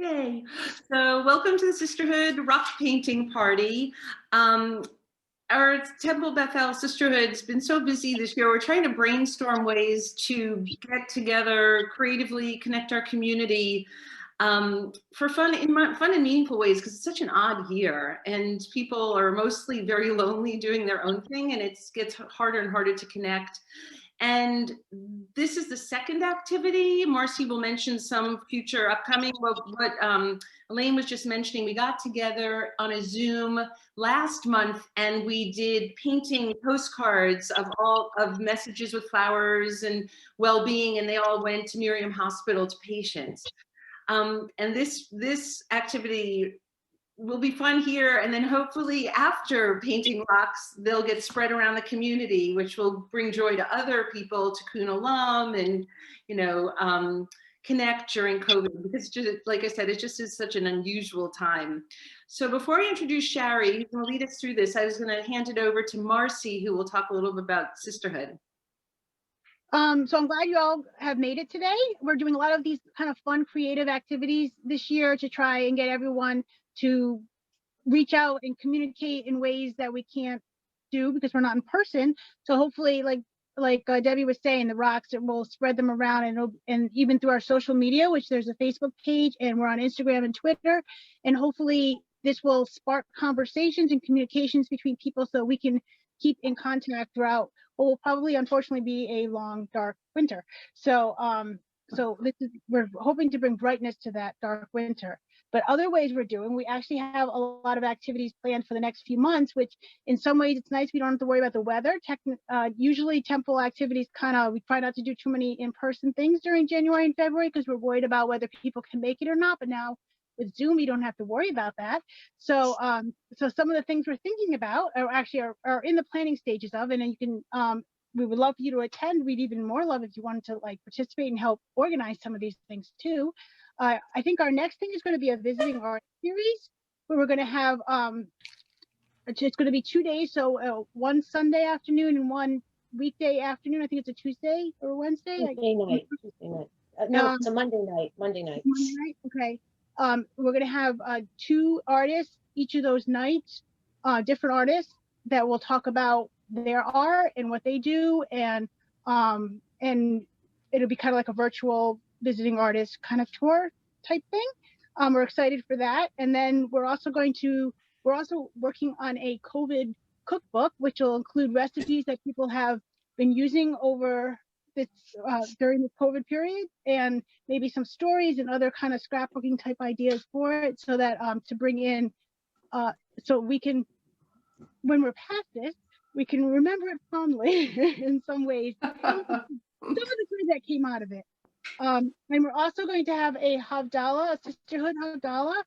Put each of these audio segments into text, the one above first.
Yay. So welcome to the Sisterhood Rock Painting Party. Um, our Temple Bethel Sisterhood's been so busy this year. We're trying to brainstorm ways to get together creatively, connect our community for fun and meaningful ways, because it's such an odd year and people are mostly very lonely doing their own thing, and it gets harder and harder to connect. And this is the second activity. Marcy will mention some future upcoming. What Elaine was just mentioning, we got together on a Zoom last month and we did painting postcards of messages with flowers and well-being, and they all went to Miriam Hospital to patients. And this activity will be fun here, and then hopefully after painting rocks, they'll get spread around the community, which will bring joy to other people, to Coon alum, and connect during COVID, because just like I said, it just is such an unusual time. So before I introduce Shari, who's going to lead us through this, I was going to hand it over to Marcy, who will talk a little bit about Sisterhood. So I'm glad you all have made it today. We're doing a lot of these kind of fun, creative activities this year to try and get everyone to reach out and communicate in ways that we can't do because we're not in person. So hopefully, like Debbie was saying, the rocks, we'll spread them around, and even through our social media, which there's a Facebook page and we're on Instagram and Twitter, and hopefully this will spark conversations and communications between people so we can keep in contact throughout what will probably unfortunately be a long, dark winter. So we're hoping to bring brightness to that dark winter. But other ways we're doing, we actually have a lot of activities planned for the next few months, which in some ways it's nice. We don't have to worry about the weather. Usually temple activities we try not to do too many in-person things during January and February because we're worried about whether people can make it or not. But now with Zoom, you don't have to worry about that. So so some of the things we're thinking about are in the planning stages of, and then you can, we would love for you to attend. We'd even more love if you wanted to participate and help organize some of these things too. I think our next thing is going to be a visiting art series where we're going to have, it's going to be 2 days. So one Sunday afternoon and one weekday afternoon. I think it's a Tuesday or Wednesday. Tuesday night. No, it's a Monday night. Monday night. Okay. We're going to have 2 artists each of those nights, different artists that will talk about their art and what they do, and it'll be kind of like a virtual visiting artist kind of tour type thing. We're excited for that, and then we're also working on a COVID cookbook, which will include recipes that people have been using over this during the COVID period, and maybe some stories and other kind of scrapbooking type ideas for it, so that to bring in, so we can, when we're past this, we can remember it fondly in some ways. Some of the things that came out of it. And we're also going to have a Havdalah, a Sisterhood Havdalah,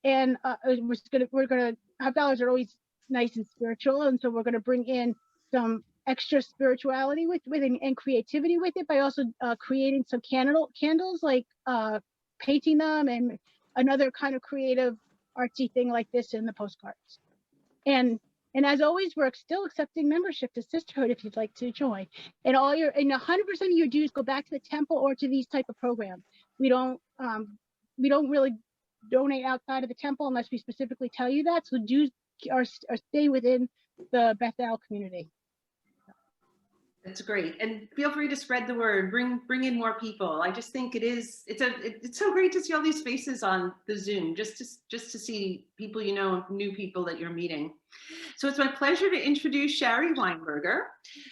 and Havdalahs are always nice and spiritual, and so we're gonna bring in some extra spirituality with and creativity with it by also creating some candles, like painting them, and another kind of creative artsy thing like this in the postcards. And as always, we're still accepting membership to Sisterhood if you'd like to join. And 100% of your dues go back to the temple or to these type of programs. We don't really donate outside of the temple unless we specifically tell you that. So dues are stay within the Bethel community. That's great, and feel free to spread the word. Bring in more people. I just think it's so great to see all these faces on the Zoom, just to see people new people that you're meeting. So it's my pleasure to introduce Shari Weinberger.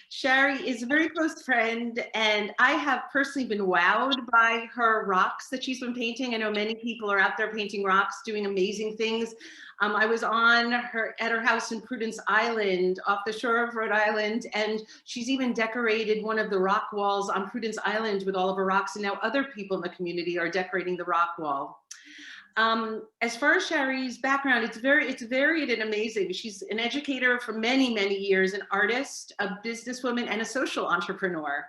Shari is a very close friend, and I have personally been wowed by her rocks that she's been painting. I know many people are out there painting rocks, doing amazing things. I was at her house in Prudence Island, off the shore of Rhode Island, and she's even decorated one of the rock walls on Prudence Island with all of her rocks, and now other people in the community are decorating the rock wall. As far as Shari's background, it's varied and amazing. She's an educator for many, many years, an artist, a businesswoman, and a social entrepreneur.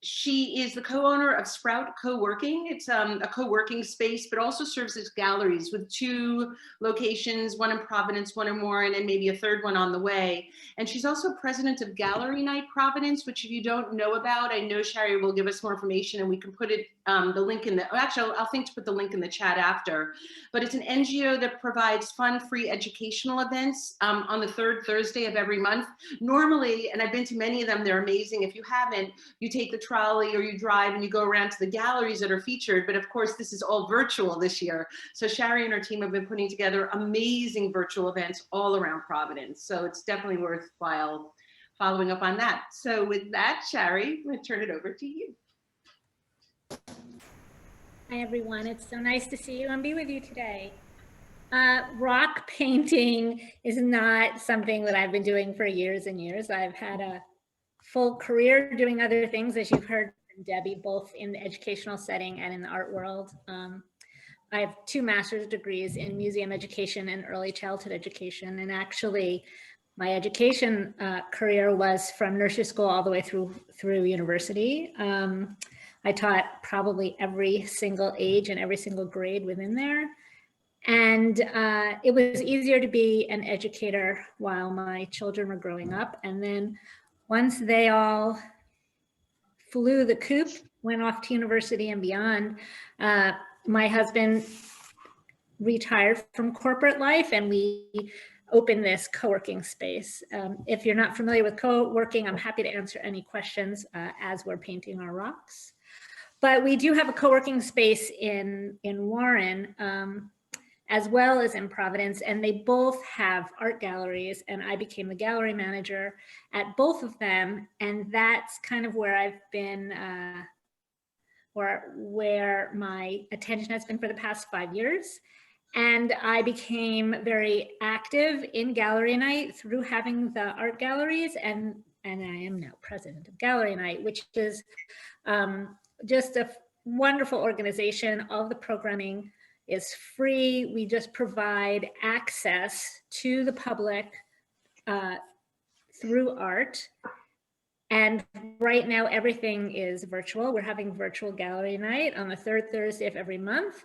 She is the co-owner of Sprout Co-working. It's a co-working space, but also serves as galleries with 2 locations, one in Providence, one in Warren, and maybe a third one on the way. And she's also president of Gallery Night Providence, which if you don't know about, I know Sherry will give us more information and we can put it, the link in the, actually, I'll think to put the link in the chat after. But it's an NGO that provides fun, free educational events on the 3rd Thursday of every month. Normally, and I've been to many of them, they're amazing. If you haven't, you take the trolley or you drive and you go around to the galleries that are featured. But of course, this is all virtual this year. So Sherry and her team have been putting together amazing virtual events all around Providence. So it's definitely worthwhile following up on that. So with that, Sherry, I'm going to turn it over to you. Hi, everyone. It's so nice to see you and be with you today. Rock painting is not something that I've been doing for years and years. I've had a full career doing other things, as you've heard from Debbie, both in the educational setting and in the art world. I have 2 master's degrees in museum education and early childhood education. And actually, my education career was from nursery school all the way through university. I taught probably every single age and every single grade within there. And it was easier to be an educator while my children were growing up. And then once they all flew the coop, went off to university and beyond, my husband retired from corporate life and we opened this co-working space. If you're not familiar with co-working, I'm happy to answer any questions as we're painting our rocks. But we do have a co-working space in Warren, as well as in Providence, and they both have art galleries, and I became the gallery manager at both of them, and that's kind of where I've been, or where my attention has been for the past 5 years. And I became very active in Gallery Night through having the art galleries, and I am now president of Gallery Night, which is just a wonderful organization. All the programming is free. We just provide access to the public through art. And right now, everything is virtual. We're having virtual Gallery Night on the 3rd Thursday of every month.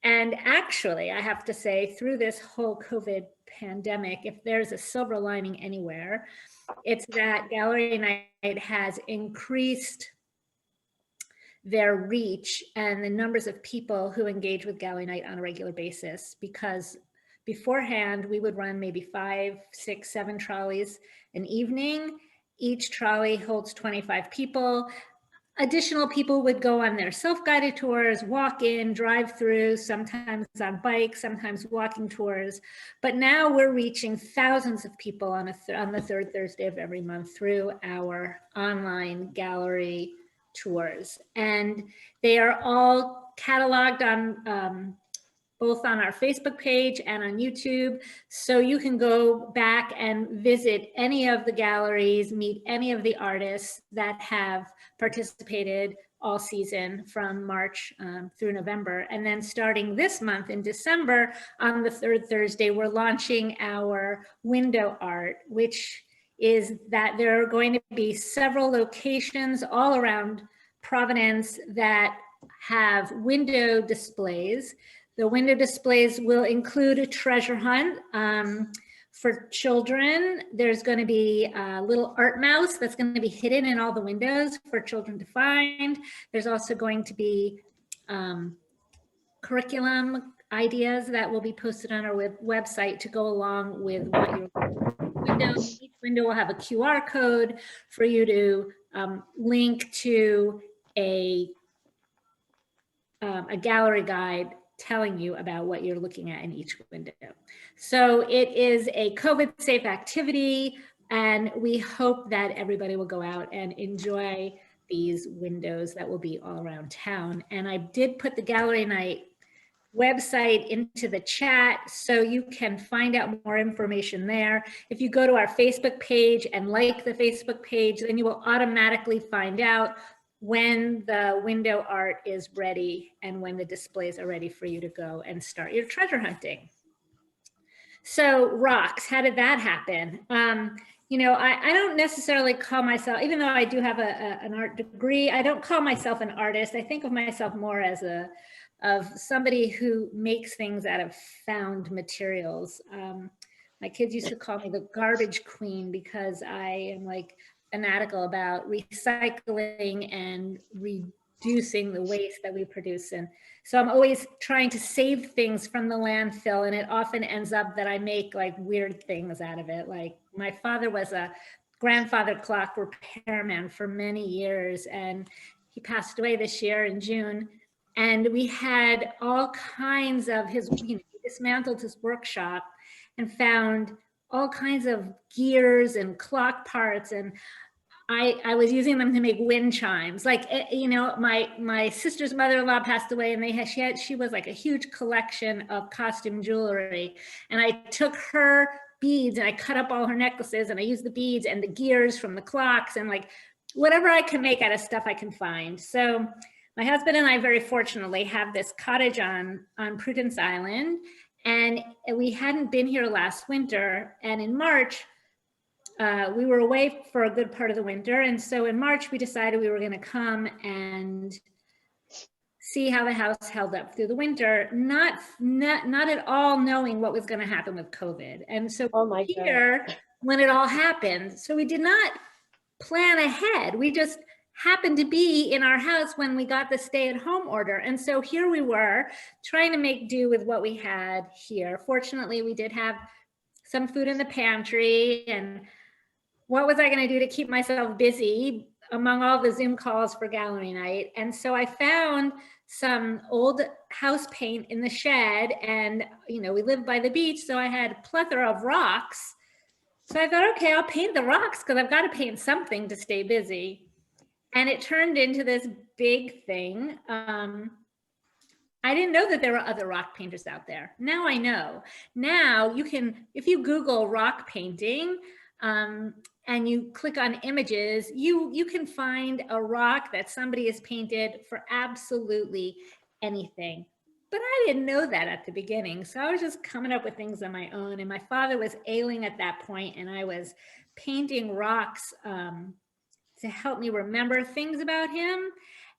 And actually, I have to say, through this whole COVID pandemic, if there's a silver lining anywhere, it's that Gallery Night has increased their reach and the numbers of people who engage with Gallery Night on a regular basis, because beforehand we would run maybe 5, 6, 7 trolleys an evening. Each trolley holds 25 people. Additional people would go on their self-guided tours, walk in, drive through, sometimes on bikes, sometimes walking tours. But now we're reaching thousands of people on the 3rd Thursday of every month through our online gallery tours. And they are all cataloged on both on our Facebook page and on YouTube. So you can go back and visit any of the galleries, meet any of the artists that have participated all season from March through November. And then starting this month in December, on the 3rd Thursday, we're launching our window art, which is that there are going to be several locations all around Providence that have window displays. The window displays will include a treasure hunt for children. There's going to be a little art mouse that's going to be hidden in all the windows for children to find. There's also going to be curriculum ideas that will be posted on our website to go along with what your window. Each window will have a QR code for you to link to a gallery guide telling you about what you're looking at in each window. So it is a COVID safe activity, and we hope that everybody will go out and enjoy these windows that will be all around town. And I did put the Gallery Night website into the chat so you can find out more information there. If you go to our Facebook page and like the Facebook page, then you will automatically find out when the window art is ready and when the displays are ready for you to go and start your treasure hunting. So rocks, how did that happen? I don't necessarily call myself, even though I do have an art degree, I don't call myself an artist. I think of myself more as of somebody who makes things out of found materials. My kids used to call me the garbage queen because I am like fanatical about recycling and reducing the waste that we produce. And so I'm always trying to save things from the landfill, and it often ends up that I make like weird things out of it. Like my father was a grandfather clock repairman for many years, and he passed away this year in June. And we had all kinds of he dismantled his workshop and found all kinds of gears and clock parts, and I was using them to make wind chimes. Like, my sister's mother-in-law passed away, and she was like a huge collection of costume jewelry. And I took her beads and I cut up all her necklaces, and I used the beads and the gears from the clocks, and like whatever I can make out of stuff I can find. So my husband and I very fortunately have this cottage on Prudence Island, and we hadn't been here last winter. And in March, we were away for a good part of the winter. And so in March, we decided we were going to come and see how the house held up through the winter, not at all knowing what was going to happen with COVID. And so here, when it all happened, so we did not plan ahead. We just happened to be in our house when we got the stay-at-home order. And so here we were trying to make do with what we had here. Fortunately, we did have some food in the pantry, and what was I going to do to keep myself busy among all the Zoom calls for gallery night? And so I found some old house paint in the shed, and we lived by the beach, so I had a plethora of rocks. So I thought, okay, I'll paint the rocks because I've got to paint something to stay busy. And it turned into this big thing. I didn't know that there were other rock painters out there. Now I know. Now you can, if you Google rock painting, and you click on images, you can find a rock that somebody has painted for absolutely anything. But I didn't know that at the beginning. So I was just coming up with things on my own. And my father was ailing at that point, and I was painting rocks to help me remember things about him.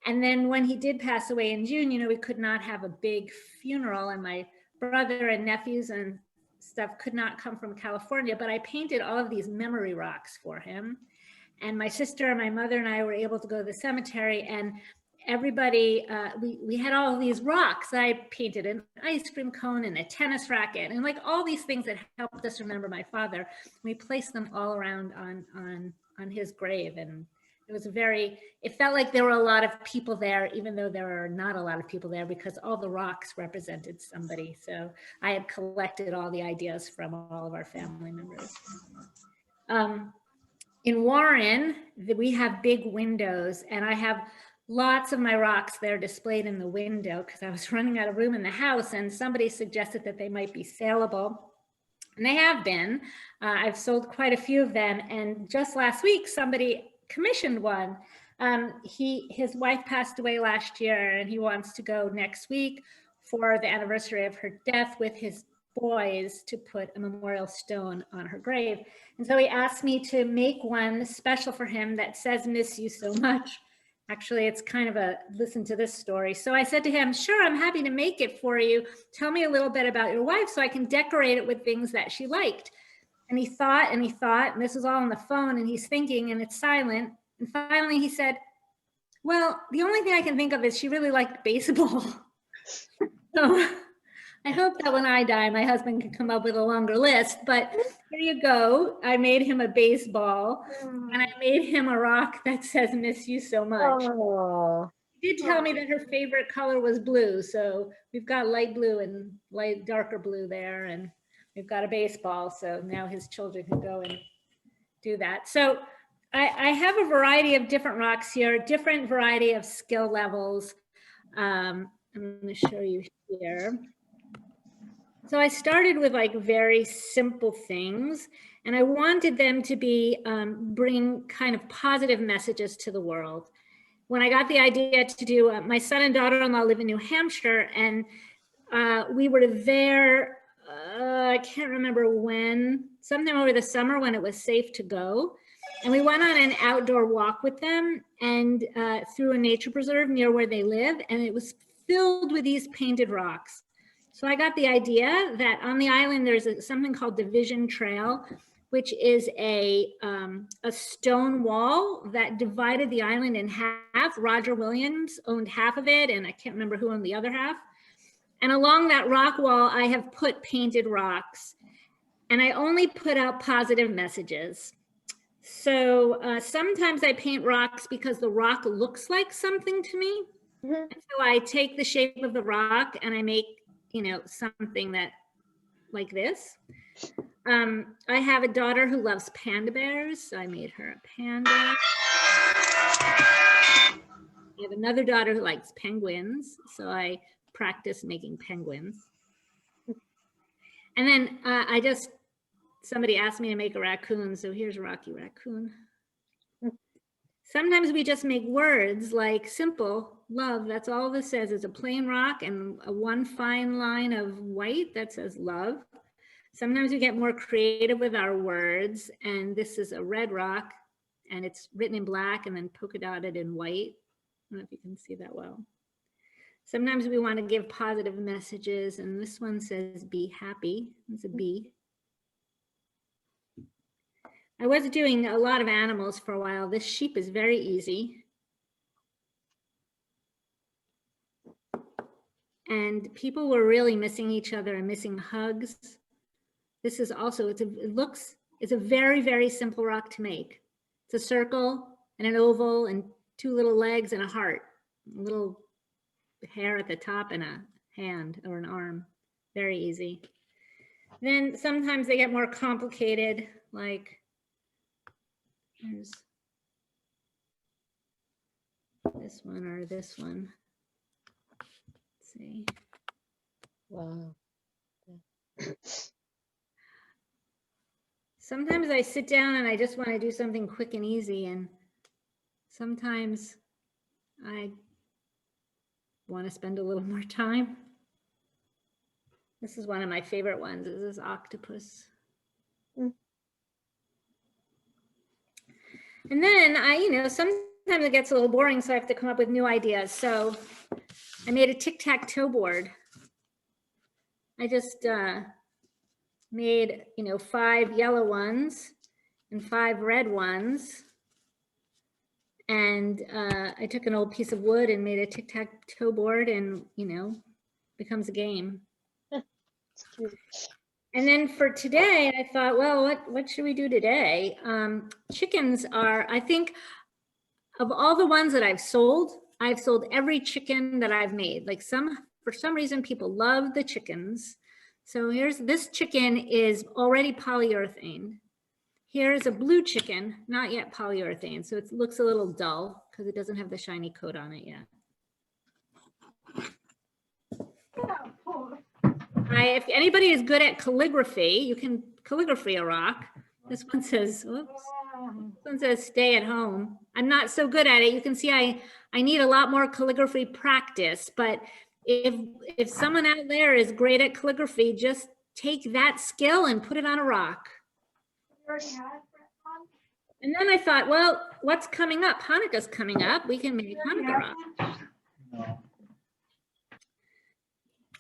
And then when he did pass away in June, we could not have a big funeral, and my brother and nephews and stuff could not come from California, but I painted all of these memory rocks for him. And my sister and my mother and I were able to go to the cemetery, and everybody, we had all of these rocks. I painted an ice cream cone and a tennis racket, and like all these things that helped us remember my father. We placed them all around on his grave, and it felt like there were a lot of people there, even though there are not a lot of people there, because all the rocks represented somebody. So I had collected all the ideas from all of our family members. In Warren, we have big windows, and I have lots of my rocks there displayed in the window because I was running out of room in the house, and somebody suggested that they might be saleable. And they have been. I've sold quite a few of them. And just last week, somebody commissioned one. His wife passed away last year, and he wants to go next week for the anniversary of her death with his boys to put a memorial stone on her grave. And so he asked me to make one special for him that says, "Miss you so much." Actually, it's kind of a listen to this story. So I said to him, "Sure, I'm happy to make it for you. Tell me a little bit about your wife so I can decorate it with things that she liked." And he thought, and this was all on the phone, and he's thinking, and it's silent. And finally he said, "Well, the only thing I can think of is she really liked baseball." So I hope that when I die, my husband can come up with a longer list, but here you go. I made him a baseball, and I made him a rock that says, "Miss you so much." Oh. She did tell me that her favorite color was blue. So we've got light blue and darker blue there, and we've got a baseball. So now his children can go and do that. So I have a variety of different rocks here, different variety of skill levels. I'm going to show you here. So I started with like very simple things, and I wanted them to be bring kind of positive messages to the world. When I got the idea to do, my son and daughter-in-law live in New Hampshire, and we were there I can't remember when, sometime over the summer when it was safe to go. And we went on an outdoor walk with them and through a nature preserve near where they live. And it was filled with these painted rocks. So I got the idea that on the island, there's something called Division Trail, which is a stone wall that divided the island in half. Roger Williams owned half of it, and I can't remember who owned the other half. And along that rock wall, I have put painted rocks, and I only put out positive messages. So sometimes I paint rocks because the rock looks like something to me. Mhm. So I take the shape of the rock and I make, you know, something that like this. I have a daughter who loves panda bears, so I made her a panda. I have another daughter who likes penguins, so I practice making penguins. And then somebody asked me to make a raccoon, so here's a Rocky Raccoon. Sometimes we just make words like simple, love, that's all this says is a plain rock and one fine line of white that says love. Sometimes we get more creative with our words, and this is a red rock and it's written in black and then polka dotted in white. I don't know if you can see that well. Sometimes we want to give positive messages, and this one says be happy. It's a bee. I was doing a lot of animals for a while. This sheep is very easy. And people were really missing each other and missing hugs. This is also, it's a very, very simple rock to make. It's a circle and an oval and two little legs and a heart, a little hair at the top and a hand or an arm. Very easy. Then sometimes they get more complicated, like there's this one or this one. Let's see. Wow. Sometimes I sit down and I just want to do something quick and easy, and sometimes I want to spend a little more time. This is one of my favorite ones. This is octopus. And then sometimes it gets a little boring, so I have to come up with new ideas. So I made a tic-tac-toe board. I just made, 5 yellow ones and 5 red ones. And I took an old piece of wood and made a tic-tac-toe board, and, becomes a game. It's cute. And then for today, I thought, well, what should we do today? Chickens are, I think, of all the ones that I've sold every chicken that I've made. Like for some reason, people love the chickens. So this chicken is already polyurethane. Here's a blue chicken, not yet polyurethane. So it looks a little dull because it doesn't have the shiny coat on it yet. If anybody is good at calligraphy, you can calligraphy a rock. This one says, whoops. This one says stay at home. I'm not so good at it. You can see I need a lot more calligraphy practice, but if someone out there is great at calligraphy, just take that skill and put it on a rock. And then I thought, well, what's coming up? Hanukkah's coming up. We can make Hanukkah rock.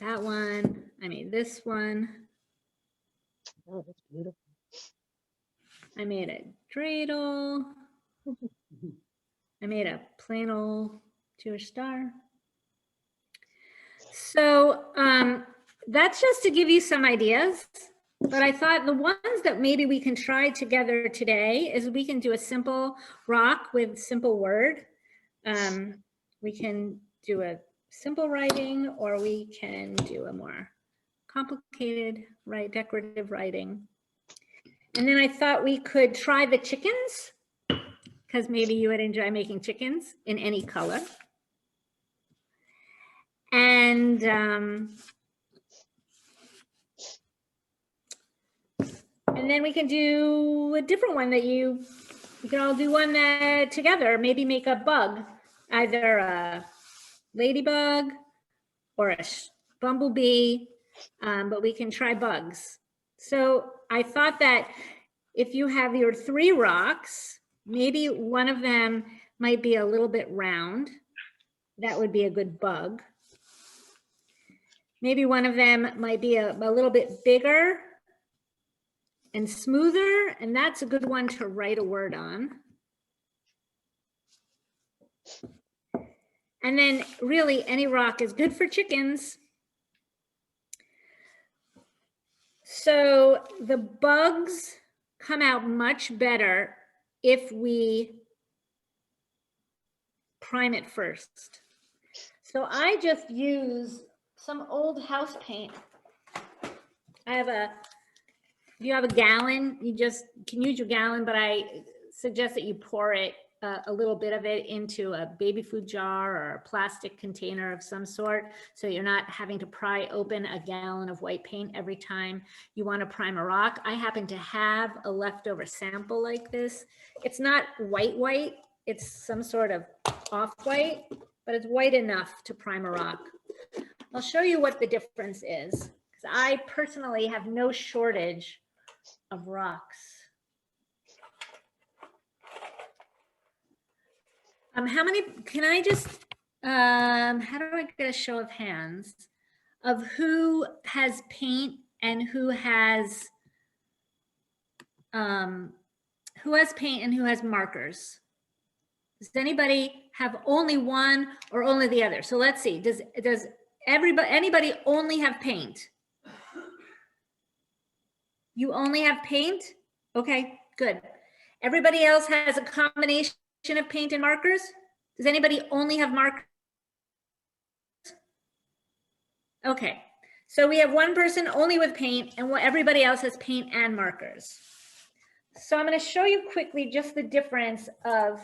That one, I made this one. Oh, that's beautiful. I made a dreidel. I made a plain old Jewish star. So that's just to give you some ideas. But I thought the ones that maybe we can try together today is we can do a simple rock with simple word. We can do a simple writing, or we can do a more complicated, decorative writing. And then I thought we could try the chickens, because maybe you would enjoy making chickens in any color. And then we can do a different one that we can all do one together, maybe make a bug, either a ladybug or a bumblebee. but we can try bugs. So I thought that if you have your 3 rocks, maybe one of them might be a little bit round. That would be a good bug. Maybe one of them might be a little bit bigger and smoother, and that's a good one to write a word on. And then really any rock is good for chickens. So the bugs come out much better if we prime it first. So I just use some old house paint. If you have a gallon, you just can use your gallon, but I suggest that you pour it, a little bit of it into a baby food jar or a plastic container of some sort. So you're not having to pry open a gallon of white paint every time you want to prime a rock. I happen to have a leftover sample like this. It's not white, it's some sort of off-white, but it's white enough to prime a rock. I'll show you what the difference is, because I personally have no shortage of rocks. How many, can I just, how do I get a show of hands of who has paint and who has paint and who has markers? Does anybody have only one or only the other? So let's see, does anybody only have paint? You only have paint? Okay, good. Everybody else has a combination of paint and markers? Does anybody only have markers? Okay, so we have one person only with paint and everybody else has paint and markers. So I'm going to show you quickly just the difference of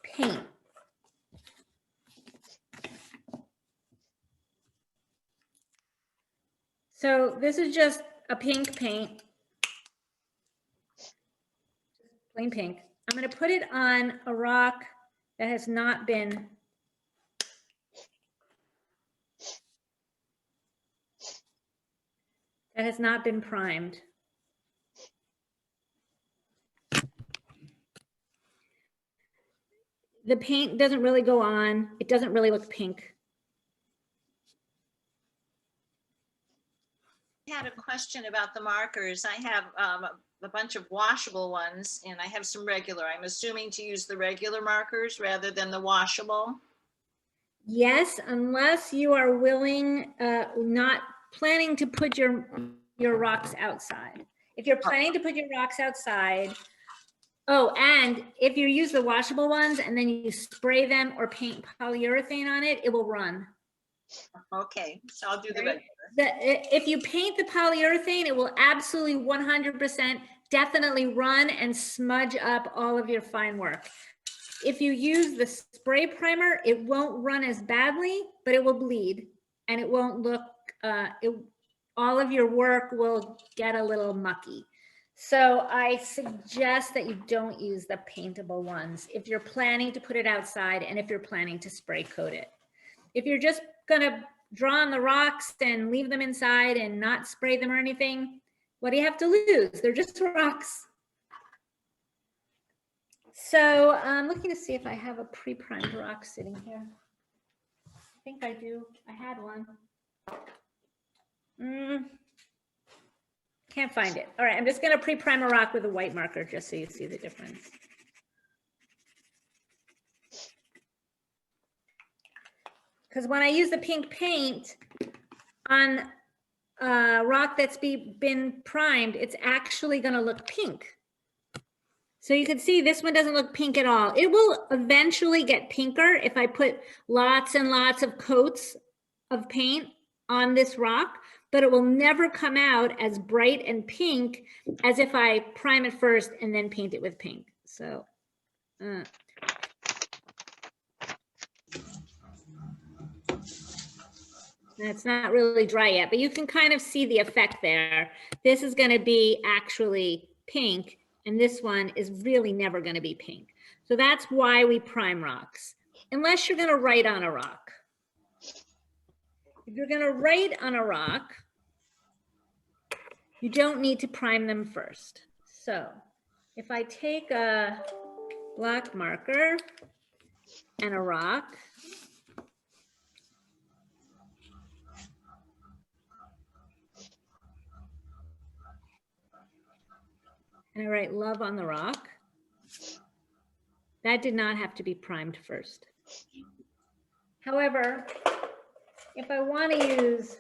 paint. So this is just a pink paint, plain pink. I'm going to put it on a rock that has not been primed. The paint doesn't really go on. It doesn't really look pink. I had a question about the markers. I have a bunch of washable ones and I have some regular. I'm assuming to use the regular markers rather than the washable. Yes, unless you are willing, not planning to put your rocks outside. If you're planning to put your rocks outside, oh, and if you use the washable ones and then you spray them or paint polyurethane on it, it will run. Okay, so I'll do the Right? regular. If you paint the polyurethane, it will absolutely 100% definitely run and smudge up all of your fine work. If you use the spray primer, it won't run as badly, but it will bleed and it won't look, all of your work will get a little mucky. So I suggest that you don't use the paintable ones if you're planning to put it outside and if you're planning to spray coat it. If you're just gonna draw on the rocks and leave them inside and not spray them or anything, what do you have to lose? They're just rocks. So I'm looking to see if I have a pre-primed rock sitting here. I think I do. I had one. Can't find it. All right, I'm just going to pre-prime a rock with a white marker just so you see the difference. Because when I use the pink paint on a rock that's been primed, it's actually going to look pink. So you can see this one doesn't look pink at all. It will eventually get pinker if I put lots and lots of coats of paint on this rock, but it will never come out as bright and pink as if I prime it first and then paint it with pink. So, it's not really dry yet, but you can kind of see the effect there. This is going to be actually pink. And this one is really never going to be pink. So that's why we prime rocks, unless you're going to write on a rock. if you're going to write on a rock, you don't need to prime them first. So if I take a black marker and a rock, and I write love on the rock, that did not have to be primed first. However, if I want to use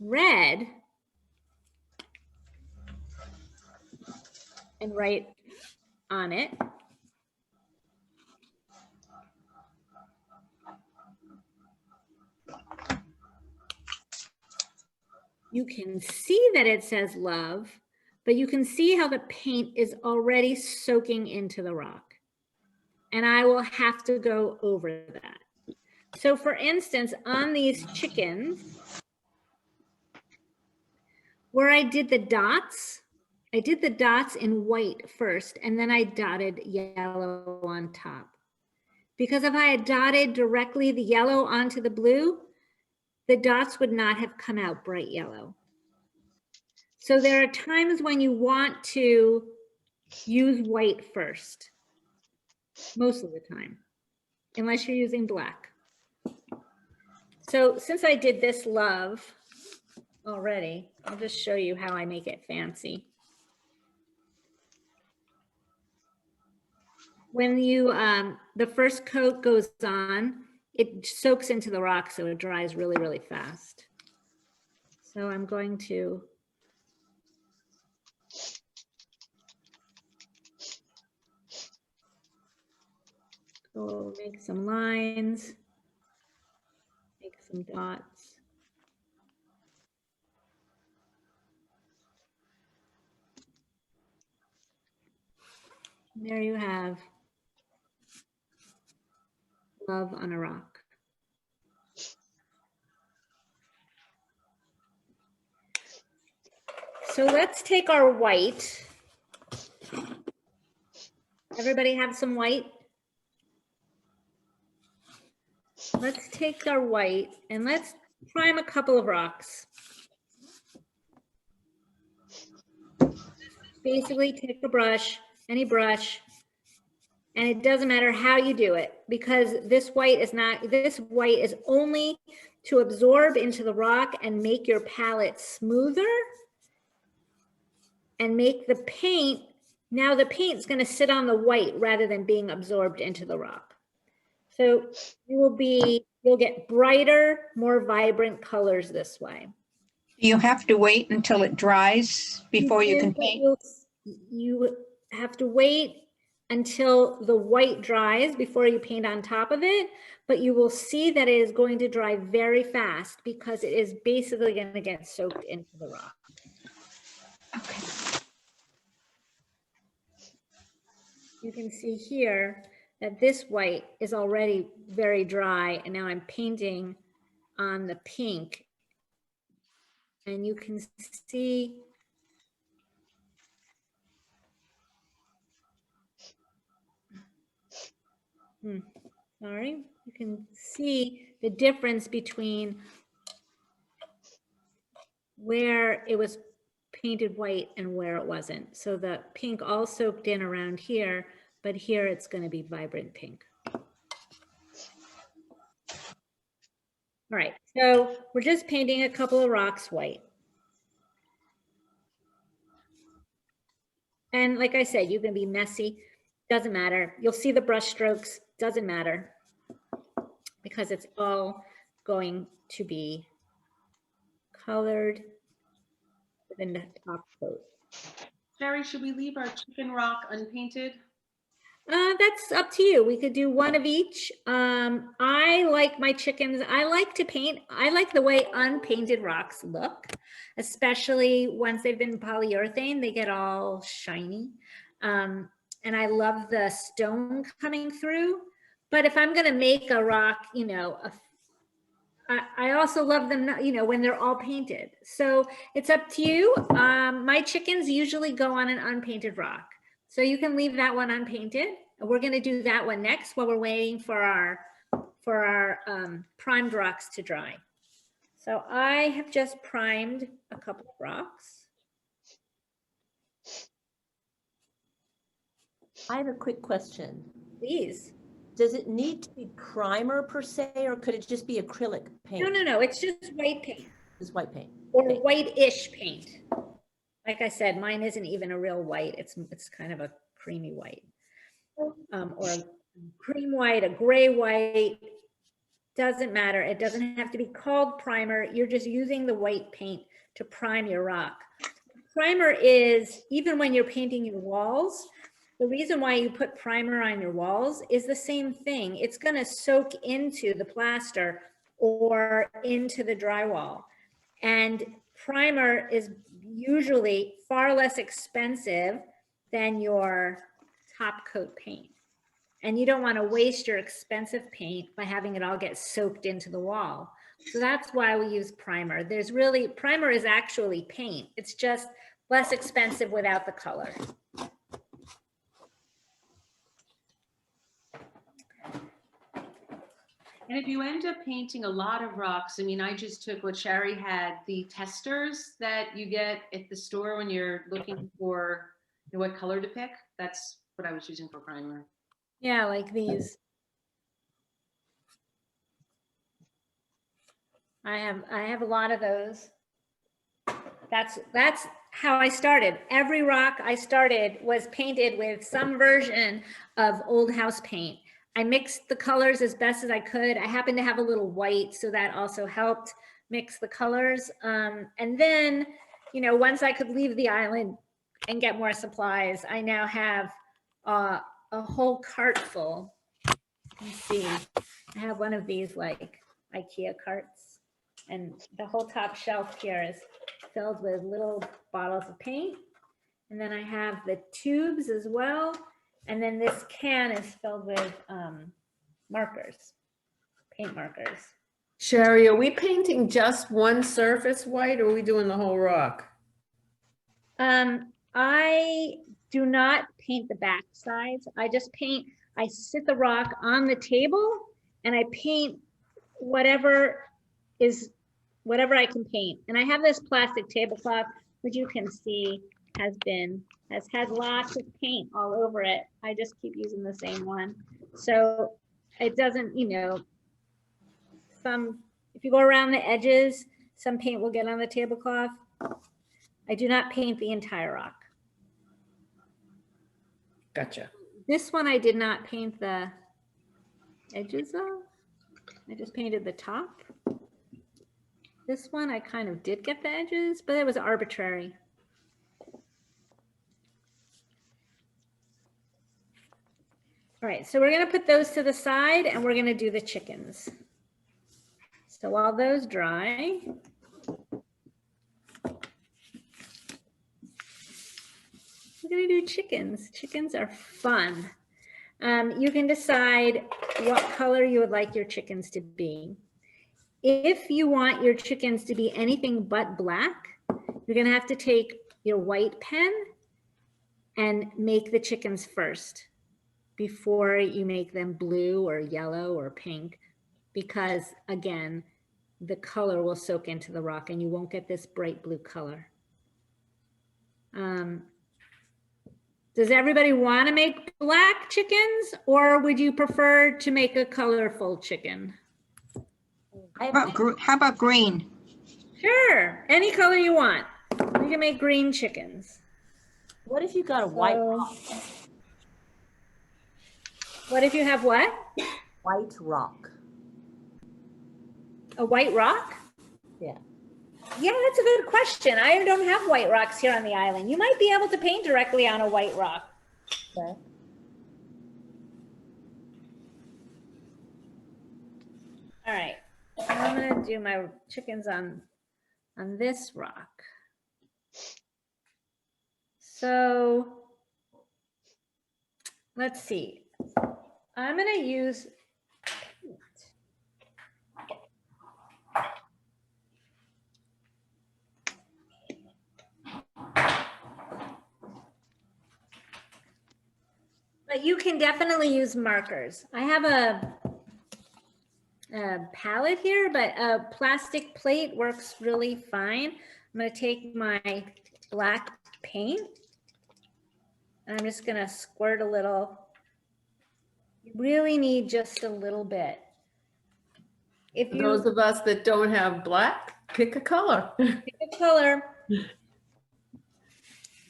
red and write on it, you can see that it says love, but you can see how the paint is already soaking into the rock. And I will have to go over that. So for instance, on these chickens, where I did the dots in white first, and then I dotted yellow on top. Because if I had dotted directly the yellow onto the blue, the dots would not have come out bright yellow. So there are times when you want to use white first, most of the time, unless you're using black. So since I did this love already, I'll just show you how I make it fancy. When you, the first coat goes on, it soaks into the rock, so it dries really, really fast. So I'm going to go make some lines, make some dots. And there you have love on a rock. So let's take our white. Everybody have some white? Let's take our white and let's prime a couple of rocks. Basically take a brush, any brush, and it doesn't matter how you do it because this white is only to absorb into the rock and make your palette smoother and make the paint. Now the paint's going to sit on the white rather than being absorbed into the rock. So you'll get brighter, more vibrant colors this way. You have to wait until it dries before you can paint? You have to wait until the white dries before you paint on top of it, but you will see that it is going to dry very fast because it is basically going to get soaked into the rock. Okay. You can see here that this white is already very dry, and now I'm painting on the pink. And you can see sorry, you can see the difference between where it was painted white and where it wasn't. So the pink all soaked in around here, but here it's going to be vibrant pink. All right, so we're just painting a couple of rocks white. And like I said, you can be messy, doesn't matter. You'll see the brush strokes, doesn't matter, because it's all going to be colored within the top coat. Sherry, should we leave our chicken rock unpainted? That's up to you. We could do one of each. I like my chickens. I like to paint. I like the way unpainted rocks look, especially once they've been polyurethane, they get all shiny. And I love the stone coming through. But if I'm going to make a rock, you know, I also love them, you know, when they're all painted. So it's up to you. My chickens usually go on an unpainted rock. So you can leave that one unpainted. We're going to do that one next while we're waiting for our primed rocks to dry. So I have just primed a couple of rocks. I have a quick question. Please. Does it need to be primer per se, or could it just be acrylic paint? No, it's just white paint Just white paint. or Okay. white-ish paint. Like I said, mine isn't even a real white. It's kind of a creamy white. Or a cream white, a gray white, doesn't matter. It doesn't have to be called primer. You're just using the white paint to prime your rock. Primer is, even when you're painting your walls, the reason why you put primer on your walls is the same thing. It's going to soak into the plaster or into the drywall. And primer is usually far less expensive than your top coat paint. And you don't want to waste your expensive paint by having it all get soaked into the wall. So that's why we use primer. Primer is actually paint. It's just less expensive without the color. And if you end up painting a lot of rocks, I mean, I just took what Sherry had, the testers that you get at the store when you're looking for, you know, what color to pick. That's what I was using for primer. Yeah, like these. I have a lot of those. That's how I started. Every rock I started was painted with some version of old house paint. I mixed the colors as best as I could. I happened to have a little white, so that also helped mix the colors. And then, you know, once I could leave the island and get more supplies, I now have a whole cart full. You can see, I have one of these like IKEA carts, and the whole top shelf here is filled with little bottles of paint. And then I have the tubes as well. And then this can is filled with markers, paint markers. Sherry, are we painting just one surface white, or are we doing the whole rock? I do not paint the back sides. I sit the rock on the table and I paint whatever I can paint. And I have this plastic tablecloth, which you can see has had lots of paint all over it. I just keep using the same one. So it doesn't, you know, if you go around the edges, some paint will get on the tablecloth. I do not paint the entire rock. Gotcha. This one I did not paint the edges of. I just painted the top. This one I kind of did get the edges, but it was arbitrary. All right, so we're going to put those to the side and we're going to do the chickens. So while those dry, we're going to do chickens. Chickens are fun. You can decide what color you would like your chickens to be. If you want your chickens to be anything but black, you're going to have to take your white pen and make the chickens first before you make them blue or yellow or pink, because again, the color will soak into the rock and you won't get this bright blue color. Does everybody want to make black chickens, or would you prefer to make a colorful chicken? How about green? Sure, any color you want. We can make green chickens. What if you got a white rock? What if you have what? White rock. A white rock? Yeah. Yeah, that's a good question. I don't have white rocks here on the island. You might be able to paint directly on a white rock. Okay. All right, I'm gonna do my chickens on this rock. So let's see. I'm gonna use paint. But you can definitely use markers. I have palette here, but a plastic plate works really fine. I'm going to take my black paint and I'm just going to squirt a little. You really need just a little bit. If For you those of us that don't have black, pick a color. pick a color,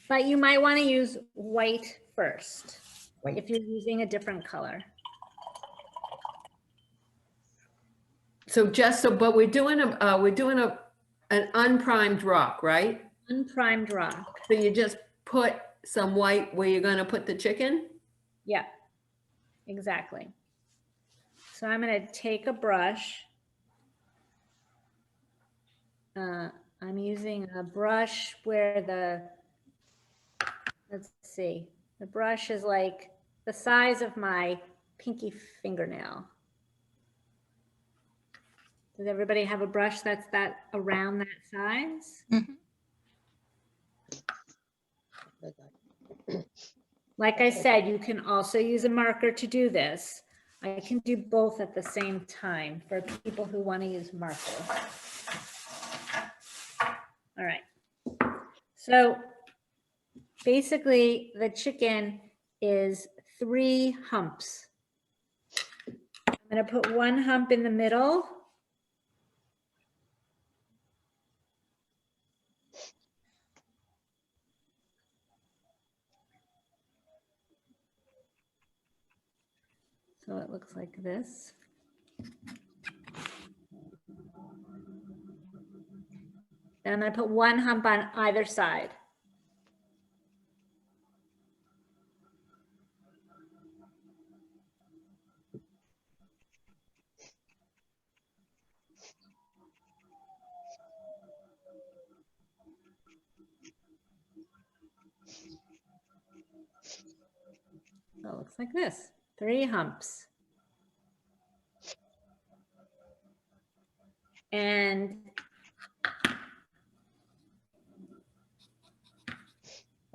but you might want to use white first if you're using a different color. So but we're doing an unprimed rock, right? Unprimed rock. So you just put some white where you're gonna put the chicken? Yeah, exactly. So I'm going to take a brush. I'm using a brush where let's see, the brush is like the size of my pinky fingernail. Does everybody have a brush that's around that size? Like I said, you can also use a marker to do this. I can do both at the same time for people who want to use markers. All right. So basically the chicken is 3 humps. I'm going to put 1 hump in the middle. So it looks like this. And I'm going to put 1 hump on either side. So it looks like this, 3 humps. And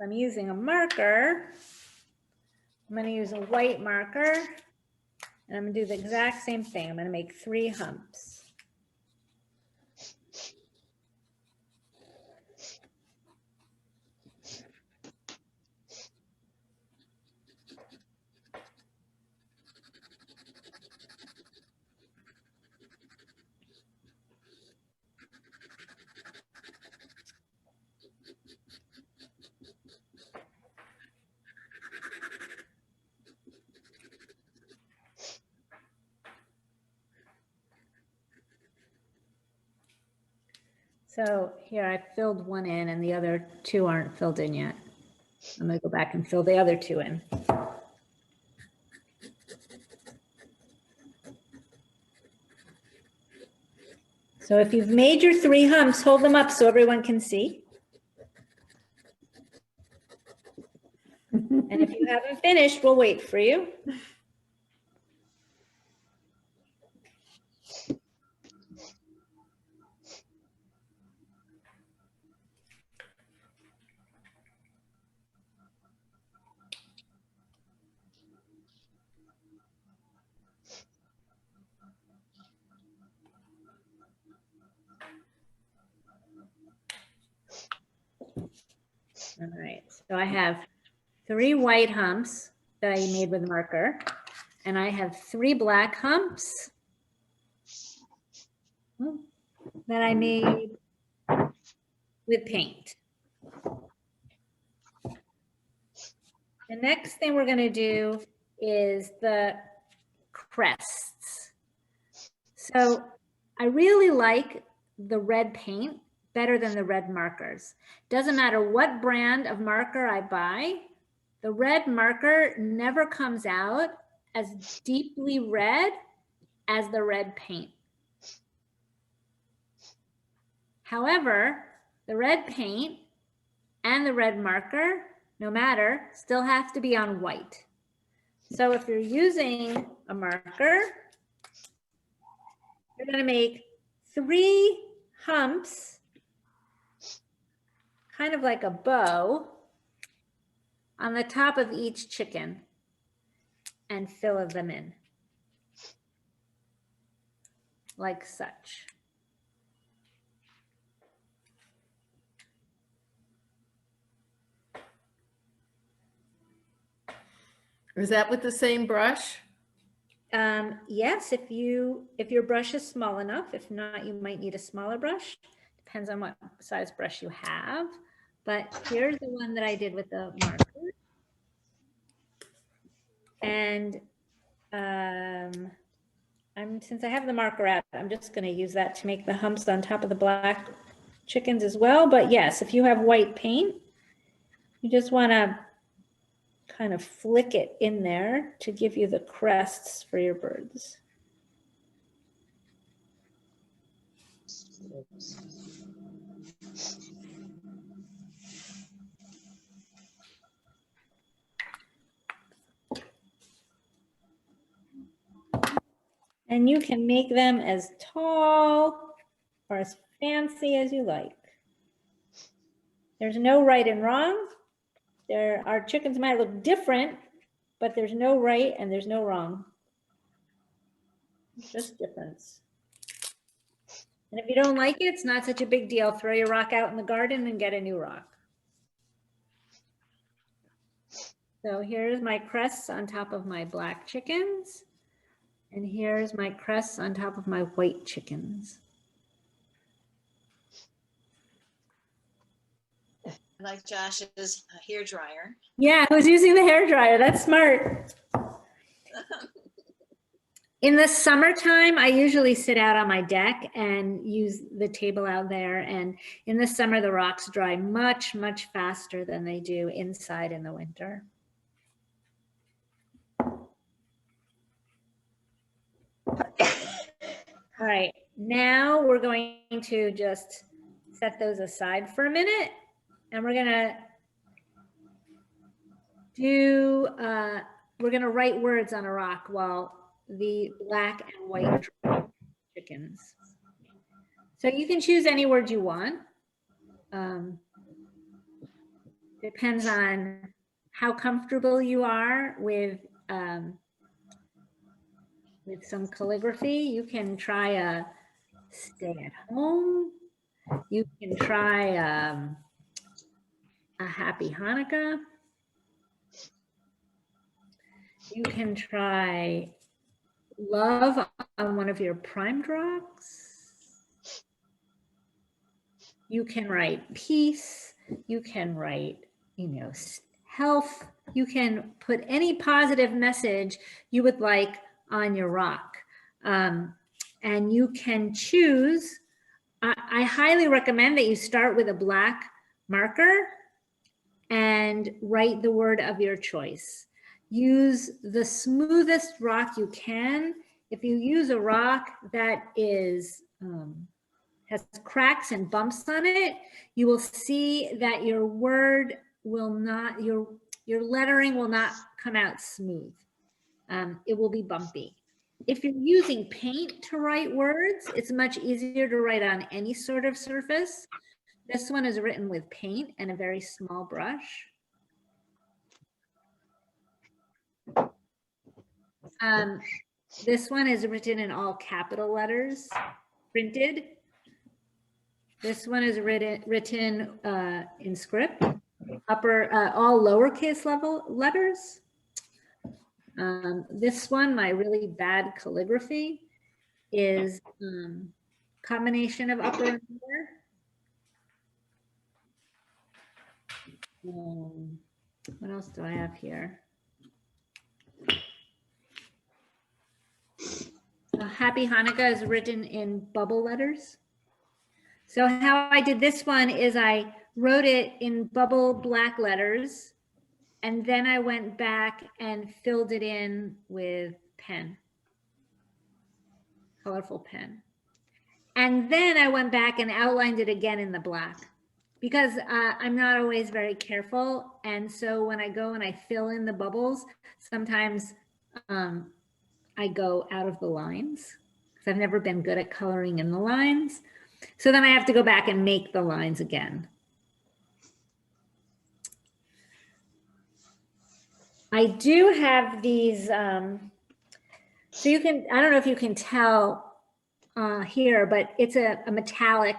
I'm using a marker. I'm going to use a white marker and I'm going to do the exact same thing. I'm going to make 3 humps. So here I filled 1 in and the other 2 aren't filled in yet. I'm going to go back and fill the other 2 in. So if you've made your 3 humps, hold them up so everyone can see. And if you haven't finished, we'll wait for you. All right, so I have 3 white humps that I made with a marker, and I have 3 black humps that I made with paint. The next thing we're going to do is the crests. So I really like the red paint better than the red markers. Doesn't matter what brand of marker I buy, the red marker never comes out as deeply red as the red paint. However, the red paint and the red marker, no matter, still have to be on white. So if you're using a marker, you're going to make 3 humps, kind of like a bow, on the top of each chicken and fill them in. like such. Is that with the same brush? Yes, if your brush is small enough. If not, you might need a smaller brush. Depends on what size brush you have. But here's the one that I did with the marker. And since I have the marker out, I'm just going to use that to make the humps on top of the black chickens as well. But yes, if you have white paint, you just want to kind of flick it in there to give you the crests for your birds. And you can make them as tall or as fancy as you like. There's no right and wrong. Our chickens might look different, but there's no right and there's no wrong. Just difference. And if you don't like it, it's not such a big deal. Throw your rock out in the garden and get a new rock. So here's my crests on top of my black chickens. And here's my crests on top of my white chickens. Like Josh's hair dryer. Yeah, I was using the hair dryer. That's smart. In the summertime, I usually sit out on my deck and use the table out there. And in the summer, the rocks dry much, much faster than they do inside in the winter. All right, now we're going to just set those aside for a minute. And we're gonna write words on a rock while the black and white chickens. So you can choose any word you want. Depends on how comfortable you are with some calligraphy. You can try a stay at home. You can try a happy Hanukkah. You can try love on one of your primed rocks. You can write peace. You can write, health. You can put any positive message you would like on your rock. And you can choose, I highly recommend that you start with a black marker and write the word of your choice. Use the smoothest rock you can. If you use a rock that is has cracks and bumps on it, you will see that your word will not, your lettering will not come out smooth. It will be bumpy. If you're using paint to write words, it's much easier to write on any sort of surface. This one is written with paint and a very small brush. This one is written in all capital letters, printed. This one is written in script, all lowercase letters. This one, my really bad calligraphy, is combination of upper and lower. What else do I have here? Happy Hanukkah is written in bubble letters. So how I did this one is I wrote it in bubble black letters, and then I went back and filled it in with pen, colorful pen. And then I went back and outlined it again in the black, because I'm not always very careful. And so when I go and I fill in the bubbles, sometimes I go out of the lines, because I've never been good at coloring in the lines. So then I have to go back and make the lines again. I do have these, so you can, I don't know if you can tell here, but it's a metallic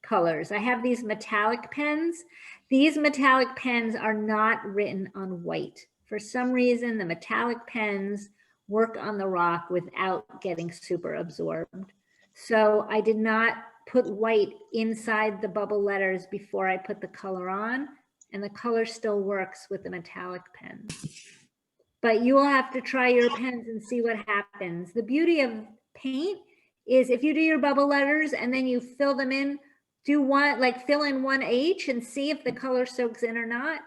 colors. I have these metallic pens. These metallic pens are not written on white. For some reason, the metallic pens work on the rock without getting super absorbed. So I did not put white inside the bubble letters before I put the color on, and the color still works with the metallic pens. But you will have to try your pens and see what happens. The beauty of paint is if you do your bubble letters and then you fill them in, do one, like fill in one H and see if the color soaks in or not.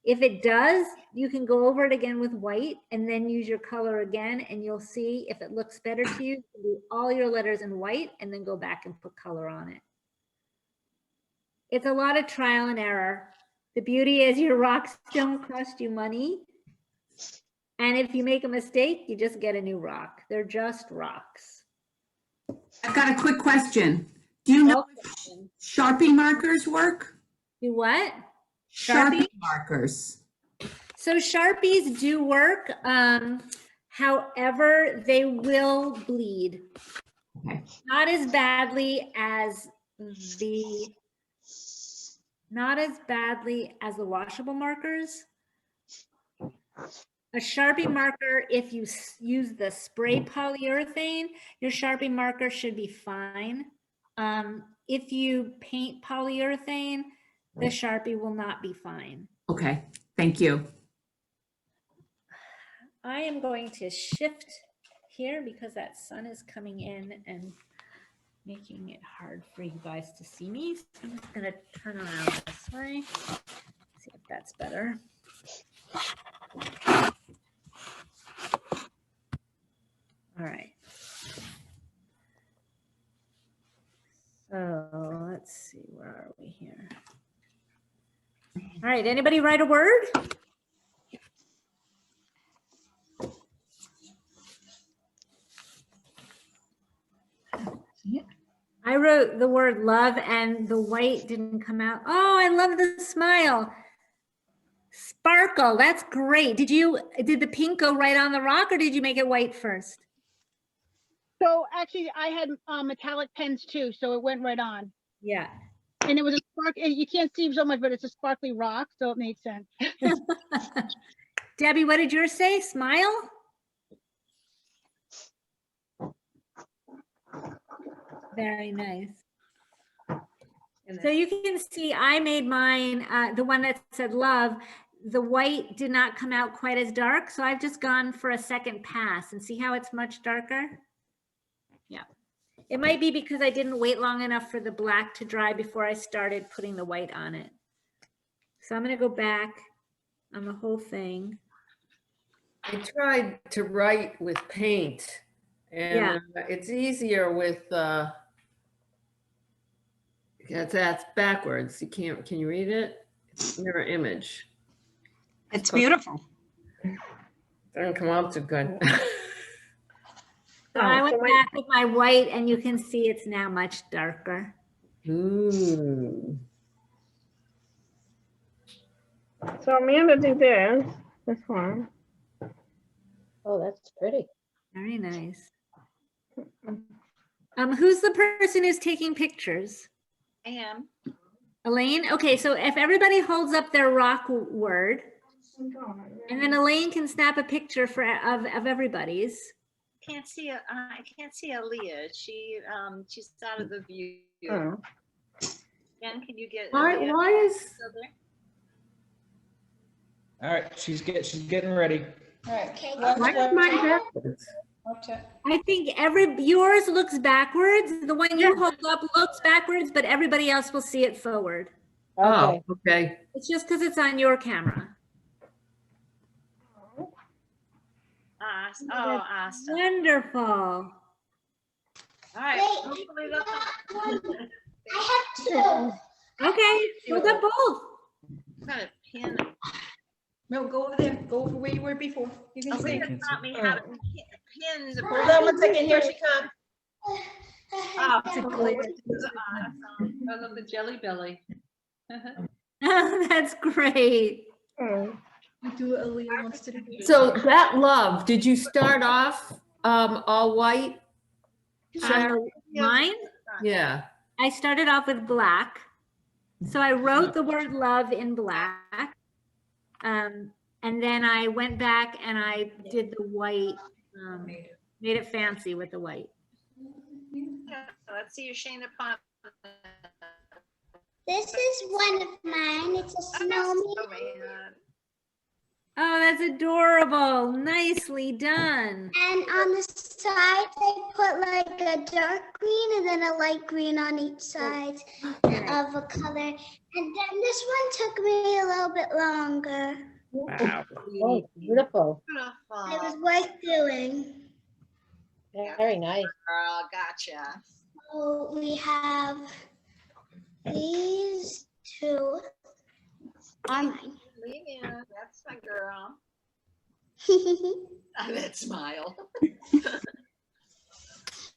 If it does, you can go over it again with white and then use your color again, and you'll see if it looks better to you. Do all your letters in white and then go back and put color on it. It's a lot of trial and error. The beauty is your rocks don't cost you money. And if you make a mistake, you just get a new rock. They're just rocks. I've got a quick question. Do you know if Sharpie markers work? Do what? Sharpie markers. So Sharpies do work. However, they will bleed. Okay. Not as badly as the washable markers. A Sharpie marker, if you use the spray polyurethane, your Sharpie marker should be fine. If you paint polyurethane, the Sharpie will not be fine. Okay, thank you. I am going to shift here because that sun is coming in and making it hard for you guys to see me. So I'm just going to turn around this way. See if that's better. All right. So let's see, where are we here? All right, anybody write a word? I wrote the word love and the white didn't come out. Oh, I love the smile. Sparkle, that's great. Did the pink go right on the rock or did you make it white first? So actually I had metallic pens too, so it went right on. Yeah. And it was a spark, and you can't see so much, but it's a sparkly rock, so it made sense. Debbie, what did yours say? Smile? Very nice. So you can see I made mine, the one that said love, the white did not come out quite as dark. So I've just gone for a second pass and see how it's much darker. Yeah. It might be because I didn't wait long enough for the black to dry before I started putting the white on it. So I'm going to go back on the whole thing. I tried to write with paint and it's easier with, that's backwards. You can't, can you read it? It's mirror image. It's beautiful. Doesn't come out too good. So I went back with my white and you can see it's now much darker. Ooh. So Amanda did this. This one. Oh, that's pretty. Very nice. Who's the person who's taking pictures? I am. Elaine? Okay, so if everybody holds up their rock word, and then Elaine can snap a picture of everybody's. I can't see Aaliyah. She's out of the view. Oh. Jen, can you get? Why is? All right, she's getting ready. All right. Okay. Why is mine backwards? I think yours looks backwards. The one you hold up looks backwards, but everybody else will see it forward. Oh, okay. It's just because it's on your camera. Awesome. Wonderful. All right. Hopefully I have two. Okay, hold up both. I'm gonna pin. No, go over there. Go over where you were before. You can see. Aaliyah taught me how to pin the. Hold on 1 second, here she comes. Oh, Awesome. I love the jelly belly. That's great. So that love, did you start off all white? Mine, Yeah. I started off with black. So I wrote the word love in black. And then I went back and I did the white, made it fancy with the white. Let's see your Shane upon. This is one of mine. It's a snowman. Oh, that's adorable. Nicely done. And on the sides, I put like a dark green and then a light green on each side of a color. And then this one took me a little bit longer. Wow. Oh, beautiful. It was worth doing. Very nice. Girl, gotcha. So we have these two on mine. That's my girl. That smile.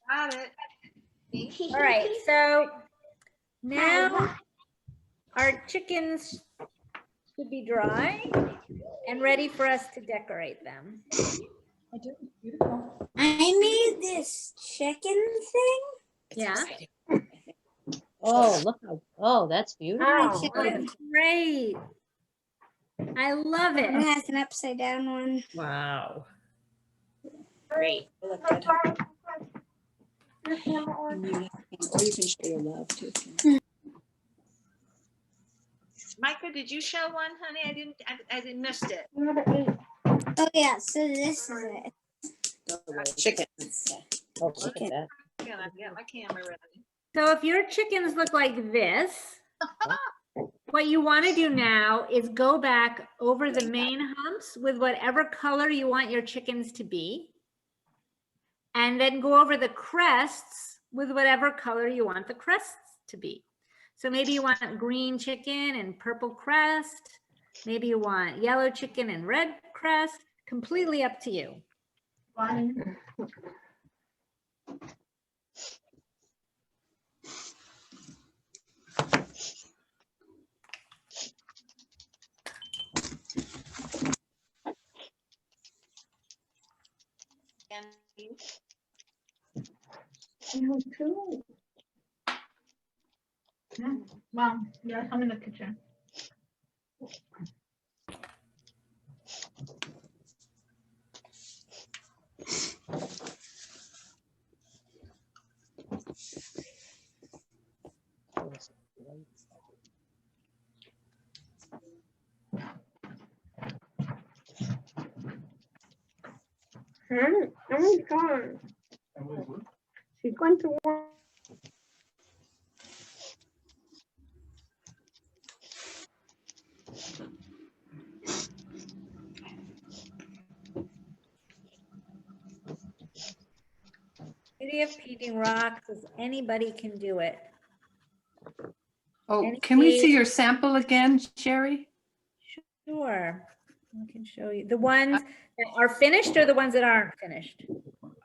Got it. All right, so now our chickens should be dry and ready for us to decorate them. I made this chicken thing. Yeah. Oh, look how, oh, that's beautiful. Oh, that's great. I love it. It has an upside down one. Wow. Great. Look good. Or you can show your love too. Micah, did you show one, honey? I didn't missed it. Oh yeah, so this is it. Chickens. Oh, look at that. I gotta get my camera ready. So if your chickens look like this, what you want to do now is go back over the main humps with whatever color you want your chickens to be. And then go over the crests with whatever color you want the crests to be. So maybe you want green chicken and purple crest. Maybe you want yellow chicken and red crest. Completely up to you. Well, yeah, I'm in the kitchen. Oh my God. She's going to work. Beauty of painting rocks is anybody can do it. Oh, can we see your sample again, Sherry? Sure. I can show you. The ones that are finished or the ones that aren't finished?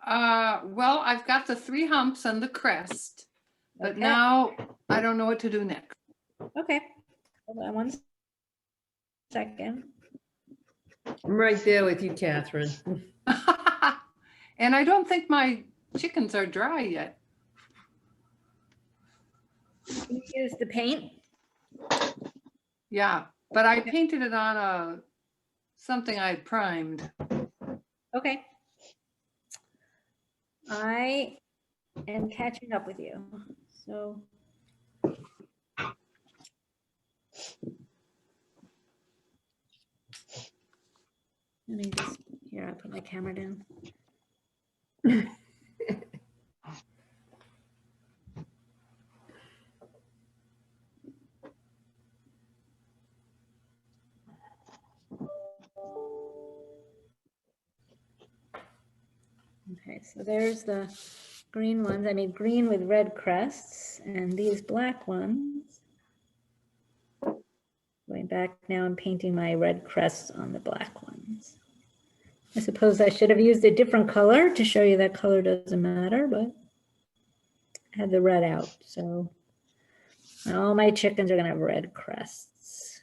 Well, I've got the 3 humps and the crest, but Okay. now I don't know what to do next. Okay. Hold on one second. I'm right there with you, Catherine. And I don't think my chickens are dry yet. You use the paint? Yeah, but I painted it on something I had primed. Okay. I am catching up with you. So. Let me just, here, I'll put my camera down. Okay, so there's the green ones. I made green with red crests, and these black ones. Going back now, I'm painting my red crests on the black ones. I suppose I should have used a different color to show you that color doesn't matter, but I had the red out. So all my chickens are gonna have red crests.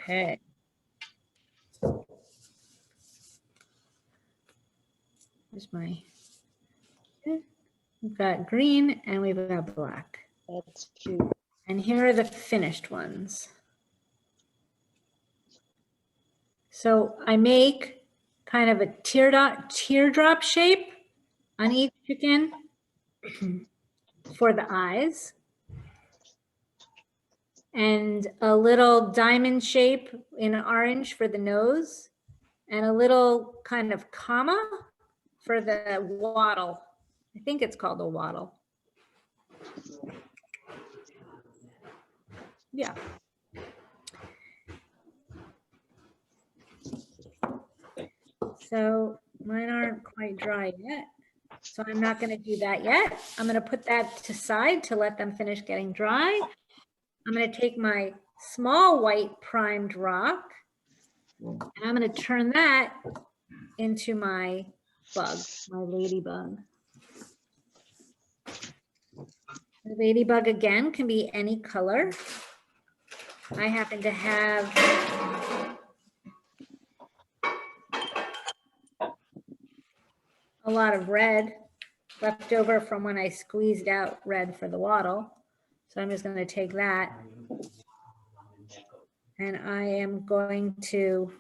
Okay. Here's my, we've got green and we've got black. That's cute. And here are the finished ones. So I make kind of a teardrop shape on each chicken for the eyes. And a little diamond shape in orange for the nose. And a little kind of comma for the wattle. I think it's called a wattle. Yeah. So mine aren't quite dry yet. So I'm not going to do that yet. I'm going to put that to side to let them finish getting dry. I'm going to take my small white primed rock and I'm going to turn that into my bug, my ladybug. The ladybug again can be any color. I happen to have a lot of red left over from when I squeezed out red for the wattle. So I'm just going to take that and I am going to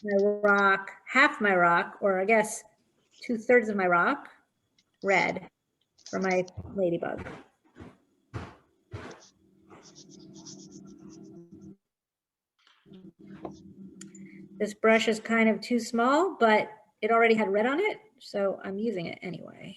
my rock, half my rock, or I guess 2/3 of my rock, red for my ladybug. This brush is kind of too small, but it already had red on it, so I'm using it anyway.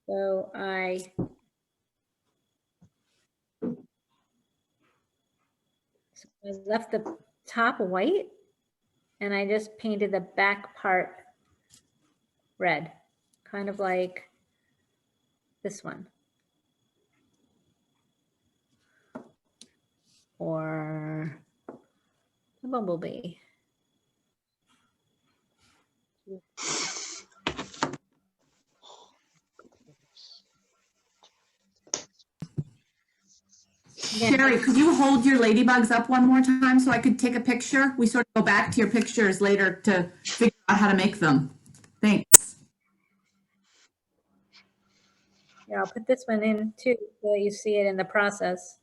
So I left the top white and I just painted the back part red, kind of like this one. Or the bumblebee. Sherry, could you hold your ladybugs up one more time so I could take a picture? We sort of go back to your pictures later to figure out how to make them. Thanks. Yeah, I'll put this one in too, so that you see it in the process.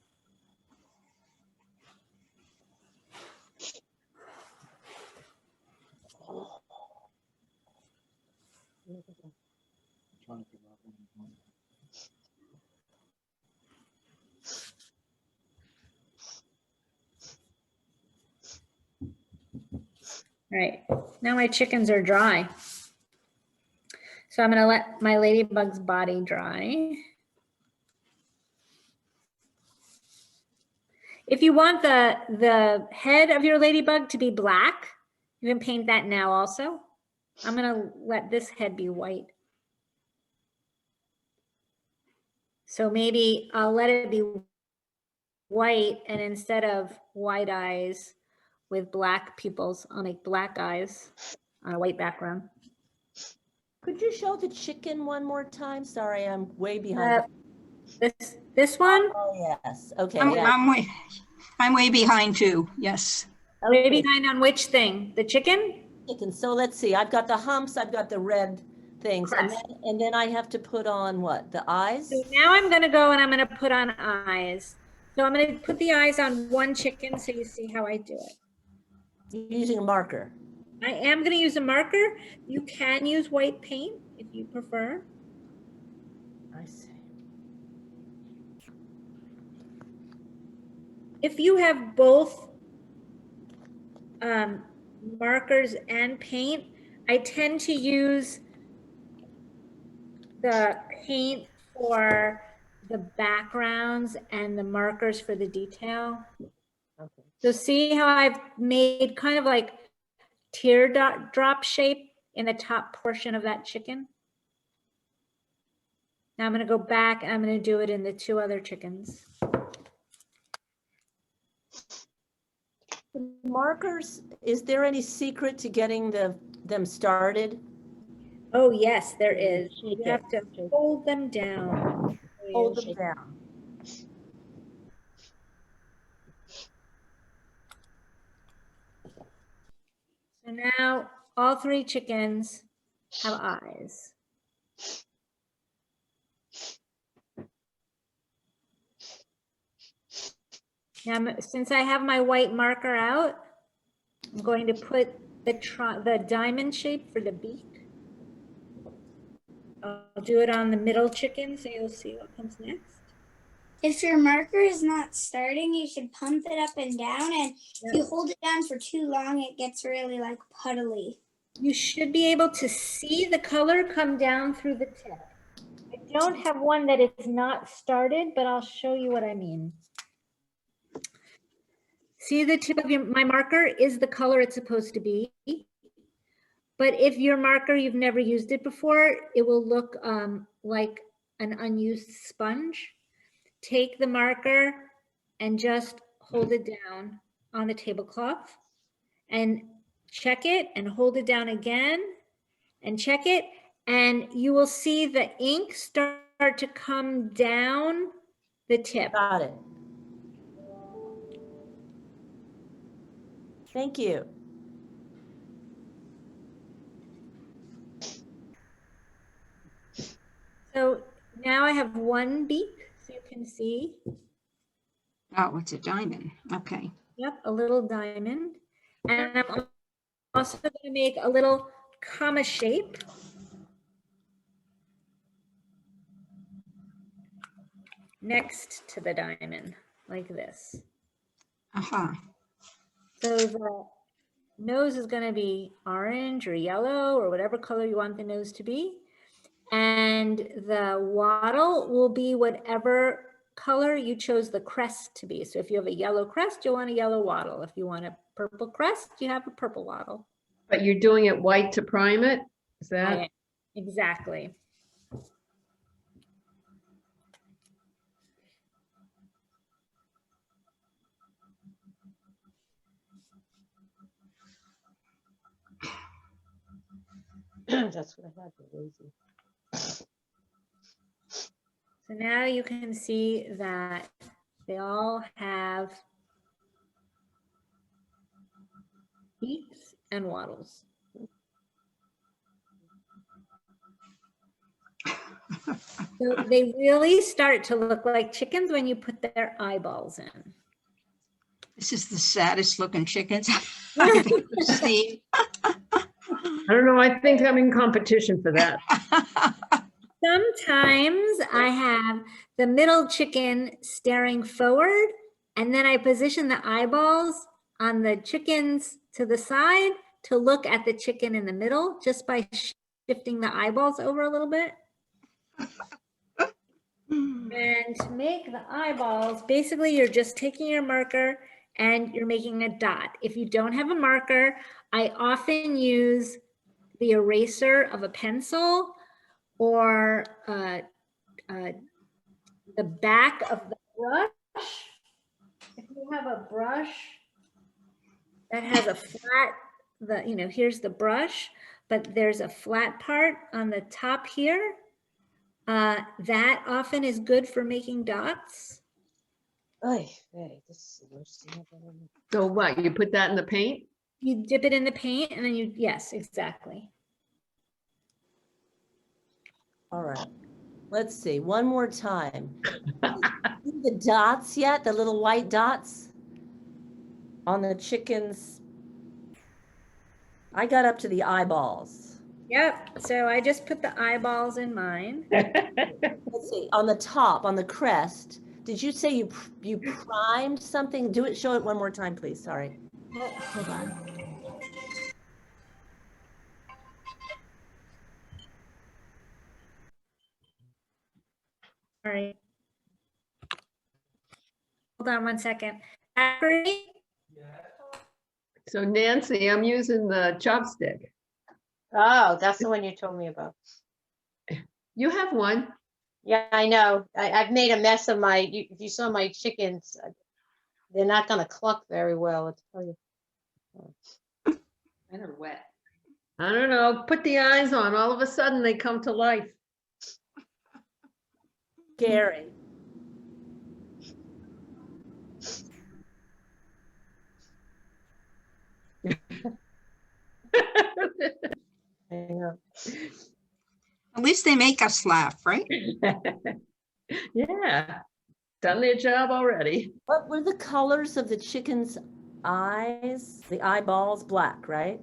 All right, now my chickens are dry. So I'm gonna let my ladybug's body dry. If you want the head of your ladybug to be black, you can paint that now also. I'm gonna let this head be white. So maybe I'll let it be white, and instead of white eyes with black pupils, I'll make black eyes on a white background. Could you show the chicken one more time? Sorry, I'm way behind. This one? Oh, yes. Okay. I'm way behind too. Yes. Way behind on which thing? The chicken? Chicken. So let's see. I've got the humps. I've got the red things, and then I have to put on what? The eyes? So now I'm going to go and I'm going to put on eyes. So I'm going to put the eyes on one chicken so you see how I do it. You're using a marker. I am going to use a marker. You can use white paint if you prefer. I see. If you have both markers and paint, I tend to use the paint for the backgrounds and the markers for the detail. Okay. So see how I've made kind of like teardrop shape in the top portion of that chicken? Now I'm going to go back and I'm going to do it in the 2 other chickens. Markers, is there any secret to getting them started? Oh yes, there is. Shake You it, have to shake it. hold them down. Hold them Shake. down. So now all 3 chickens have eyes. Now, since I have my white marker out, I'm going to put the diamond shape for the beak. I'll do it on the middle chicken, so you'll see what comes next. If your marker is not starting, you should pump it up and down. And if you hold it down for too long, it gets really like puddly. You should be able to see the color come down through the tip. I don't have one that is not started, but I'll show you what I mean. See the tip of my marker is the color it's supposed to be. But if your marker, you've never used it before, it will look like an unused sponge. Take the marker and just hold it down on the tablecloth and check it and hold it down again and check it. And you will see the ink start to come down the tip. Got it. Thank you. So now I have 1 beak, so you can see. Oh, it's a diamond. Okay. Yep, a little diamond. And I'm also going to make a little comma shape. Next to the diamond, like this. Uh-huh. So the nose is going to be orange or yellow or whatever color you want the nose to be. And the wattle will be whatever color you chose the crest to be. So if you have a yellow crest, you'll want a yellow wattle. If you want a purple crest, you have a purple wattle. But you're doing it white to prime it? Is that? Right. Exactly. That's what I had for Rosie. So now you can see that they all have beaks and wattles. So they really start to look like chickens when you put their eyeballs in. This is the saddest looking chickens I've ever seen. I don't know. I think I'm in competition for that. Sometimes I have the middle chicken staring forward, and then I position the eyeballs on the chickens to the side to look at the chicken in the middle just by shifting the eyeballs over a little bit. And to make the eyeballs, basically you're just taking your marker and you're making a dot. If you don't have a marker, I often use the eraser of a pencil or the back of the brush. If you have a brush that has a flat, here's the brush, but there's a flat part on the top here. That often is good for making dots. Oy, vey, this is the worst thing I've ever made. So what, you put that in the paint? You dip it in the paint and then yes, exactly. All right. Let's see, one more time. See the dots yet? The little white dots on the chickens? I got up to the eyeballs. Yep, so I just put the eyeballs in mine. Let's see, on the top, on the crest, did you say you primed something? Show it one more time, please, sorry. Hold on. All right. Hold on one second. Zachary, So Nancy, I'm using the chopstick. Oh, that's the one you told me about. You have one. Yeah, I know. I've made a mess of if you saw my chickens, they're not gonna cluck very well, I tell you. And they're wet. I don't know, put the eyes on, all of a sudden they come to life. Scary. I know. At least they make us laugh, right? Yeah, done their job already. What were the colors of the chicken's eyes? The eyeballs, black, right?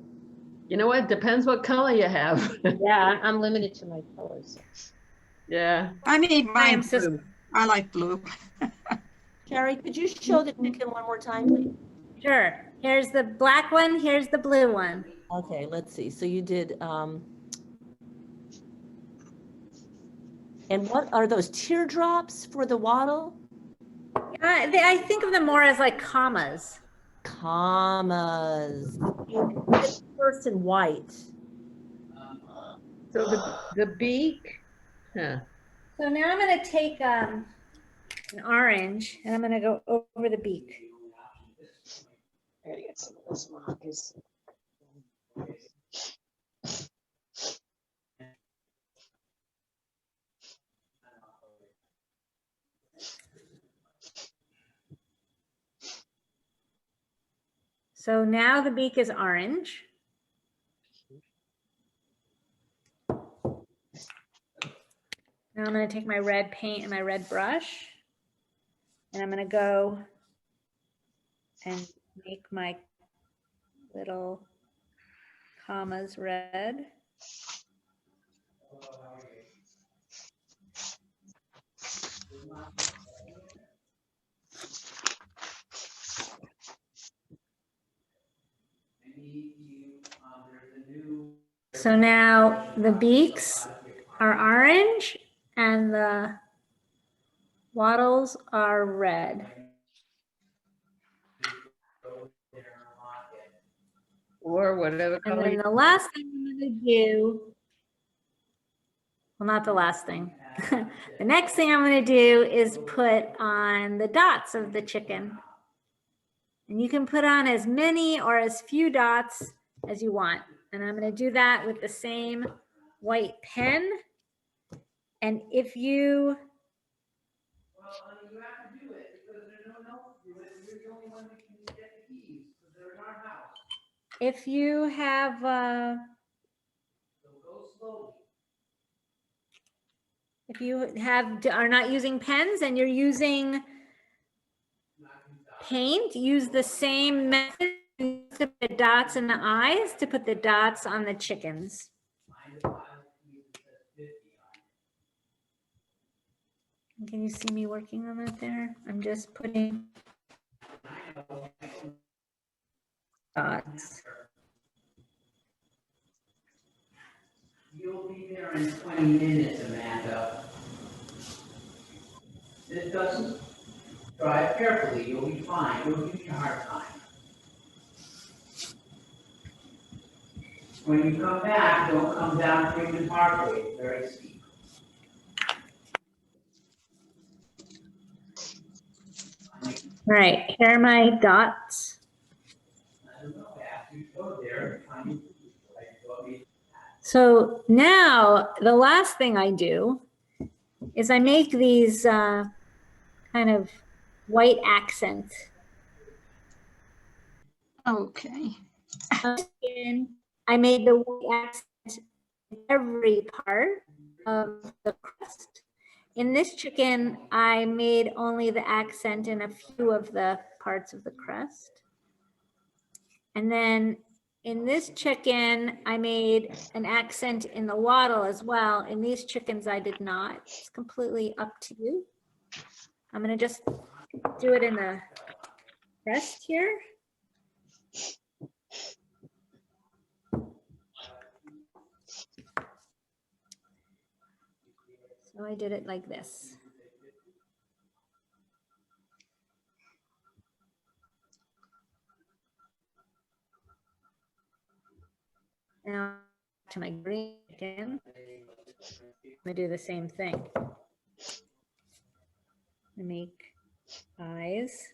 You know what, depends what color you have. Yeah, I'm limited to my colors. Yeah. I made I am mine blue. I like blue. Carrie, could you show the chicken one more time, please? Sure. Here's the black one, here's the blue one. Okay, let's see. So you did, and what are those teardrops for the wattle? I think of them more as like commas. Commas. You did it first in white. So the beak, huh. So now I'm going to take an orange and I'm going to go over the beak. I gotta get some of those markers. So now the beak is orange. Now I'm going to take my red paint and my red brush, and I'm going to go and make my little commas red. So now the beaks are orange and the wattles are red. Or whatever And color. then the last thing I'm going to do, well, not the last thing. The next thing I'm going to do is put on the dots of the chicken. And you can put on as many or as few dots as you want. And I'm going to do that with the same white pen. And if you have are not using pens and you're using paint, use the same method to put the dots in the eyes to put the dots on the chickens. Can you see me working on that there? I'm just putting dots. You'll be there in 20 minutes, Amanda. This doesn't drive carefully, you'll be fine, you'll give me a hard time. When you come back, don't come down Freeman Parkway, it's very steep. All right, here are my dots. I don't know, after you go there, So now the last thing I do is I make these kind of white accents. Okay. I made the white accent in every part of the crust. In this chicken, I made only the accent in a few of the parts of the crust. And then in this chicken, I made an accent in the wattle as well. In these chickens, I did not. It's completely up to you. I'm gonna just do it in the crest here. So I did it like this. Now to my green again. I'm gonna do the same thing. Make eyes.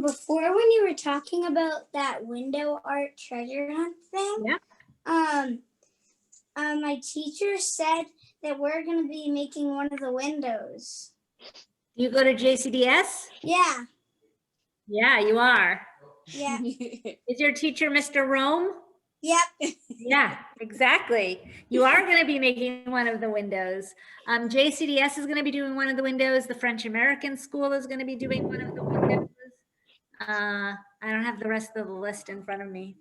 Before when you were talking about that window art treasure hunt thing, yeah. My teacher said that we're gonna be making one of the windows. You go to JCDS? Yeah. Yeah, you are. Yeah. Is your teacher Mr. Rome? Yep. Yeah, exactly. You are going to be making one of the windows. JCDS is going to be doing one of the windows. The French American School is going to be doing one of the windows. I don't have the rest of the list in front of me.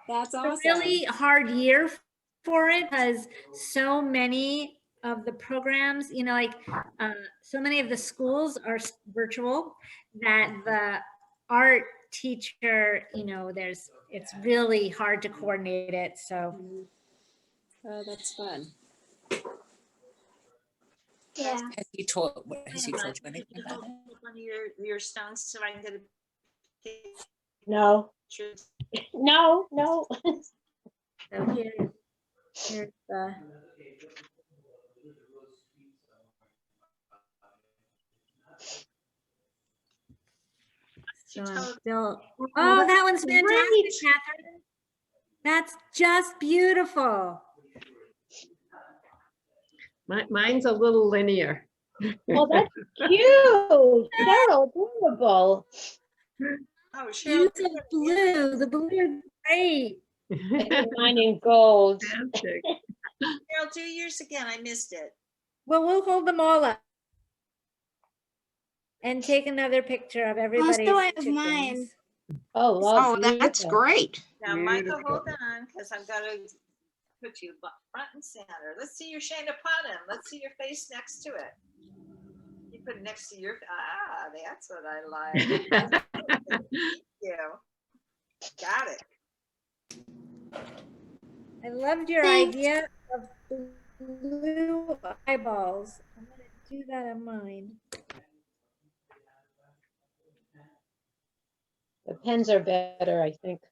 That's awesome. It's a really hard year for it because so many of the programs, you know, like so many of the schools are virtual that the art teacher, you know, it's really hard to coordinate it. So. Oh, that's fun. Yeah. Has he told you anything about it? One of your stones so I can get a picture. No. No, no. So here's the. So I'm still, oh, that one's fantastic, Catherine. That's just beautiful. Mine's a little linear. Oh, that's cute. Cheryl, adorable. Oh, Use of blue. The blue is great. Mine in gold. Cheryl, do yours again. I missed it. Well, we'll hold them all up and take another picture of everybody's Also, I have chickens. mine. Oh, love. Oh, that's great. Now, Michael, hold on, because I've got to put you front and center. Let's see your Shana Potton. Let's see your face next to it. You put it next to your, that's what I like. Thank you. Got it. I loved your idea of blue eyeballs. I'm going to do that on mine. The pens are better, I think.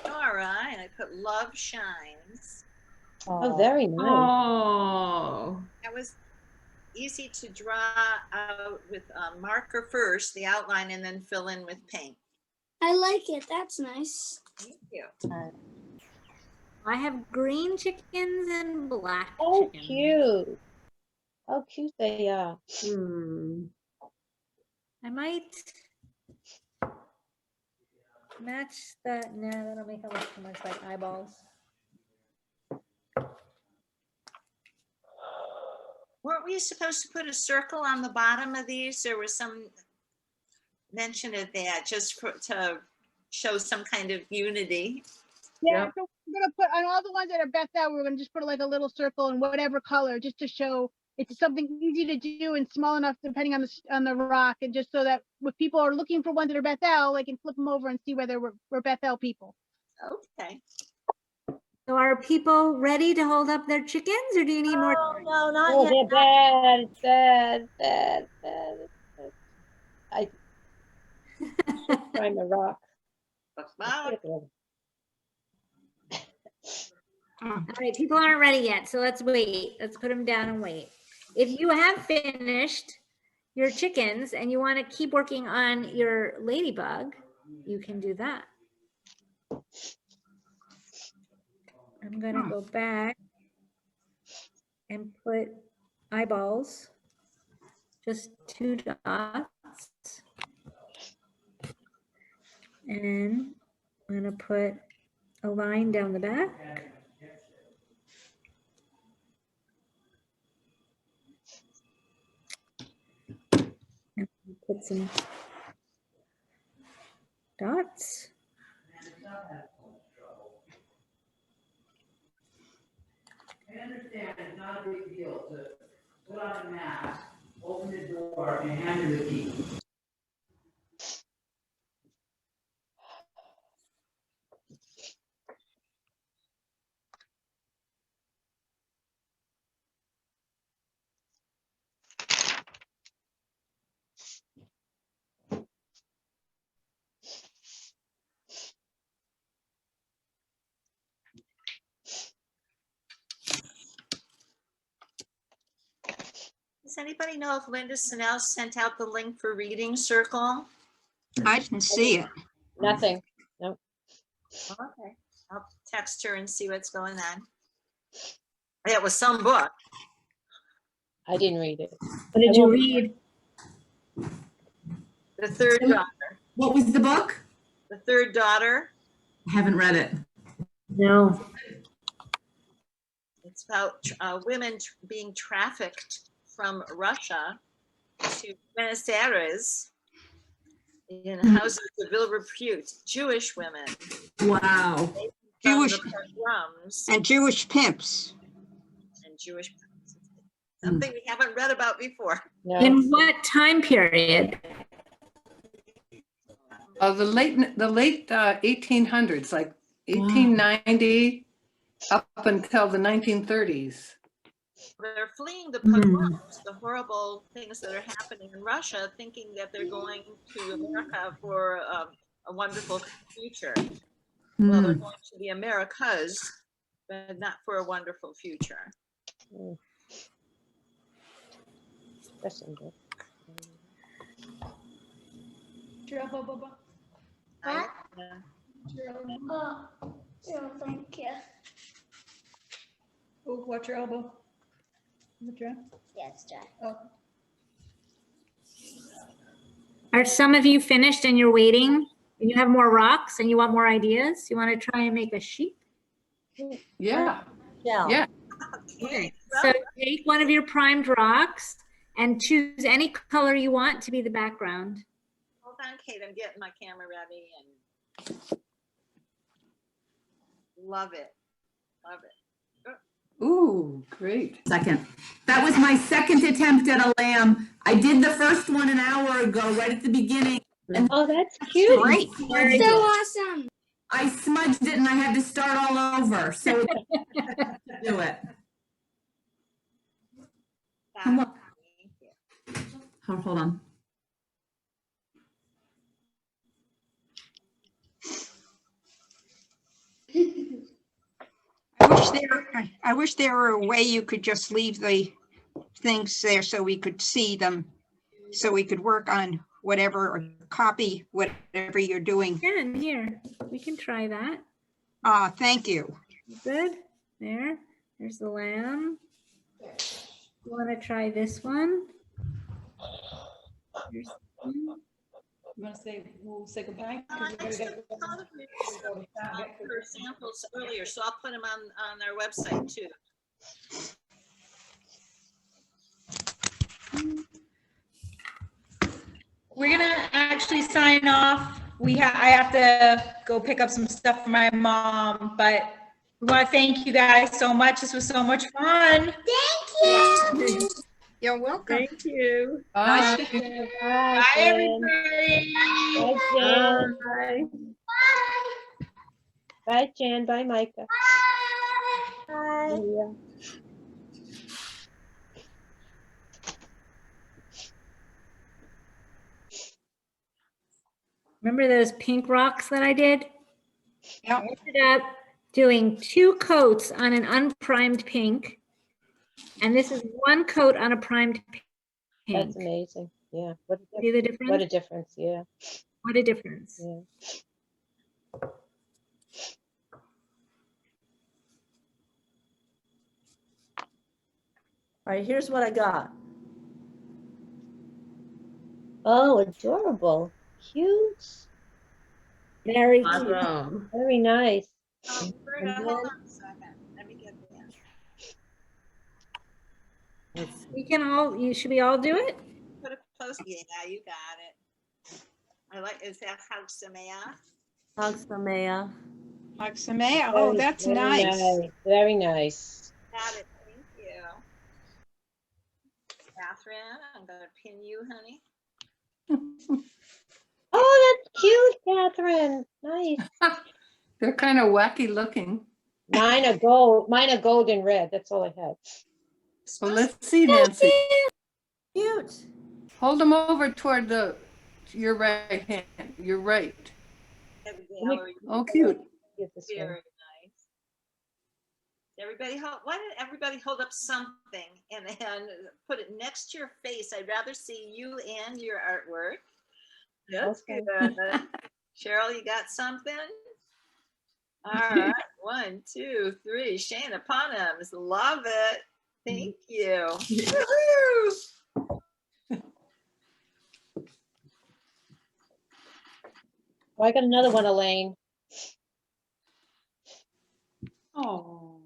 All right, I put love shines. Oh, very nice. Oh. That was easy to draw out with a marker first, the outline, and then fill in with paint. I like it. That's nice. Thank you. I have green chickens and black Oh, chickens. cute. How cute they are. I might match the, no, that'll make it look too much like eyeballs. Weren't we supposed to put a circle on the bottom of these? There was some mention of that just to show some kind of unity. Yeah, so we're gonna put on all the ones that are Bethel, we're gonna just put like a little circle in whatever color, just to show it's something easy to do and small enough depending on the rock, and just so that if people are looking for ones that are Bethel, they can flip them over and see whether we're Bethel people. Okay. So are people ready to hold up their chickens, or do you need more time? No, not yet. They're bad, bad, bad, bad. I trying to rock. All right, people aren't ready yet, so let's wait. Let's put them down and wait. If you have finished your chickens and you want to keep working on your ladybug, you can do that. I'm gonna go back and put eyeballs, just 2 dots. And I'm gonna put a line down the back. And put some dots. I understand it's not a big deal to put on a mask, open the door, and hand her the key. Does anybody know if Linda Snell sent out the link for Reading Circle? I didn't see it. Nothing. Nope. Okay, I'll text her and see what's going on. It was some book. I didn't read it. What did you read? The Third Daughter. What was the book? The Third Daughter. I haven't read it. No. It's about women being trafficked from Russia to Buenos Aires in houses of ill repute, Jewish women. Wow. Jewish pogroms and Jewish pimps. and Jewish pimps. Something we haven't read about before. In what time period? The late 1800s, like 1890 up until the 1930s. They're fleeing the pogroms, the horrible things that are happening in Russia, thinking that they're going to America for a wonderful future. Well, they're going to the Americas, but not for a wonderful future. What? Yeah. Oh, no, thank you. Oh, watch your elbow. Is it dry? Yeah, it's dry. Oh. Are some of you finished and you're waiting? And you have more rocks and you want more ideas? You want to try and make a sheep? Yeah. Yeah. Okay. So take one of your primed rocks and choose any color you want to be the background. Hold on, Kate, I'm getting my camera ready and love it. Love it. Ooh, great. Second. That was my second attempt at a lamb. I did the first one an hour ago, right at the beginning. And oh, that's cute. Great. So awesome. I smudged it and I had to start all over. So do it. Come on. Hold on. I wish there were a way you could just leave the things there so we could see them, so we could work on whatever or copy whatever you're doing. Yeah, here, we can try that. Thank you. Good. There's the lamb. You want to try this one? Here's one. You want to say, we'll say goodbye? I took her samples earlier, so I'll put them on our website too. We're gonna actually sign off. I have to go pick up some stuff for my mom, but we want to thank you guys so much. This was so much fun. Thank you. You're welcome. Thank you. Bye, Bye, everybody. Bye, Jan. Bye. Bye, Jan. Bye, Micah. Bye. Yeah. Remember those pink rocks that I did? Yep. I ended up doing 2 coats on an unprimed pink. And this is 1 coat on a primed pink. That's amazing. Yeah. What a See the difference? What a difference. Yeah. What a difference. Yeah. All right, here's what I got. Oh, adorable. Cute. Very cute. Awesome. Very nice. Berta, hold on a second. Let me get that. Let's We can all, should we all do it? Put a post. Yeah, you got it. I like. Is that Chag Sameach? Chag Sameach. Samea. Oh, that's nice. Very nice. Got it. Thank you. Catherine, I'm gonna pin you, honey. Oh, that's cute, Catherine. Nice. They're kind of wacky looking. Mine are gold. Mine are gold and red. That's all I have. Well, let's see, Nancy. Cute. Hold them over toward your right hand. Your right. Valerie, Oh, cute. very nice. Everybody hold. Why did everybody hold up something and put it next to your face? I'd rather see you and your artwork. That's Okay. good. Cheryl, you got something? All right. 1, 2, 3. Shane Eponymous. Love it. Thank you. Woohoo! Oh, I got another one, Elaine. Oh.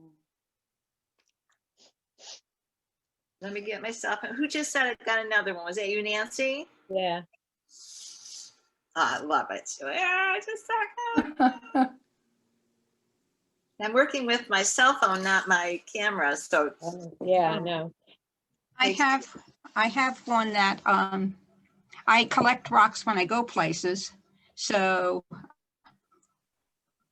Let me get myself. Who just said I got another one? Was that you, Nancy? Yeah. I love it. Yeah, just a second. I'm working with my cell phone, not my camera. So Yeah, no. I have one that I collect rocks when I go places. So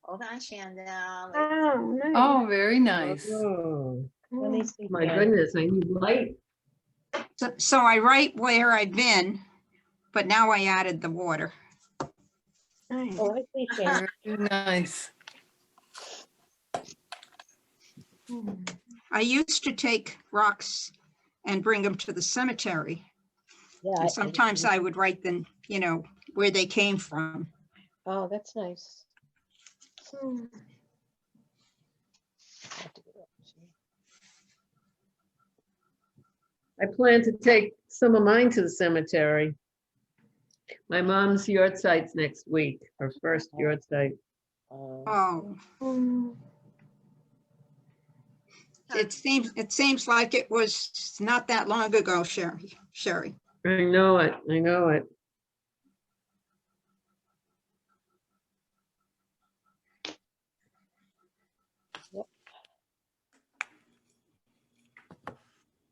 hold on, Shandell. Oh, nice. Oh, very nice. Oh, Let me see. my here. goodness, I need light. so I write where I've been, but now I added the water. Nice. Oh, I see, Shane. Very nice. I used to take rocks and bring them to the cemetery. Yeah. And sometimes I would write them, you know, where they came from. Oh, that's nice. I plan to take some of mine to the cemetery. My mom's yard site's next week, her first yard site. Oh, Mm. it seems like it was not that long ago, Sherry. I know it, I know it.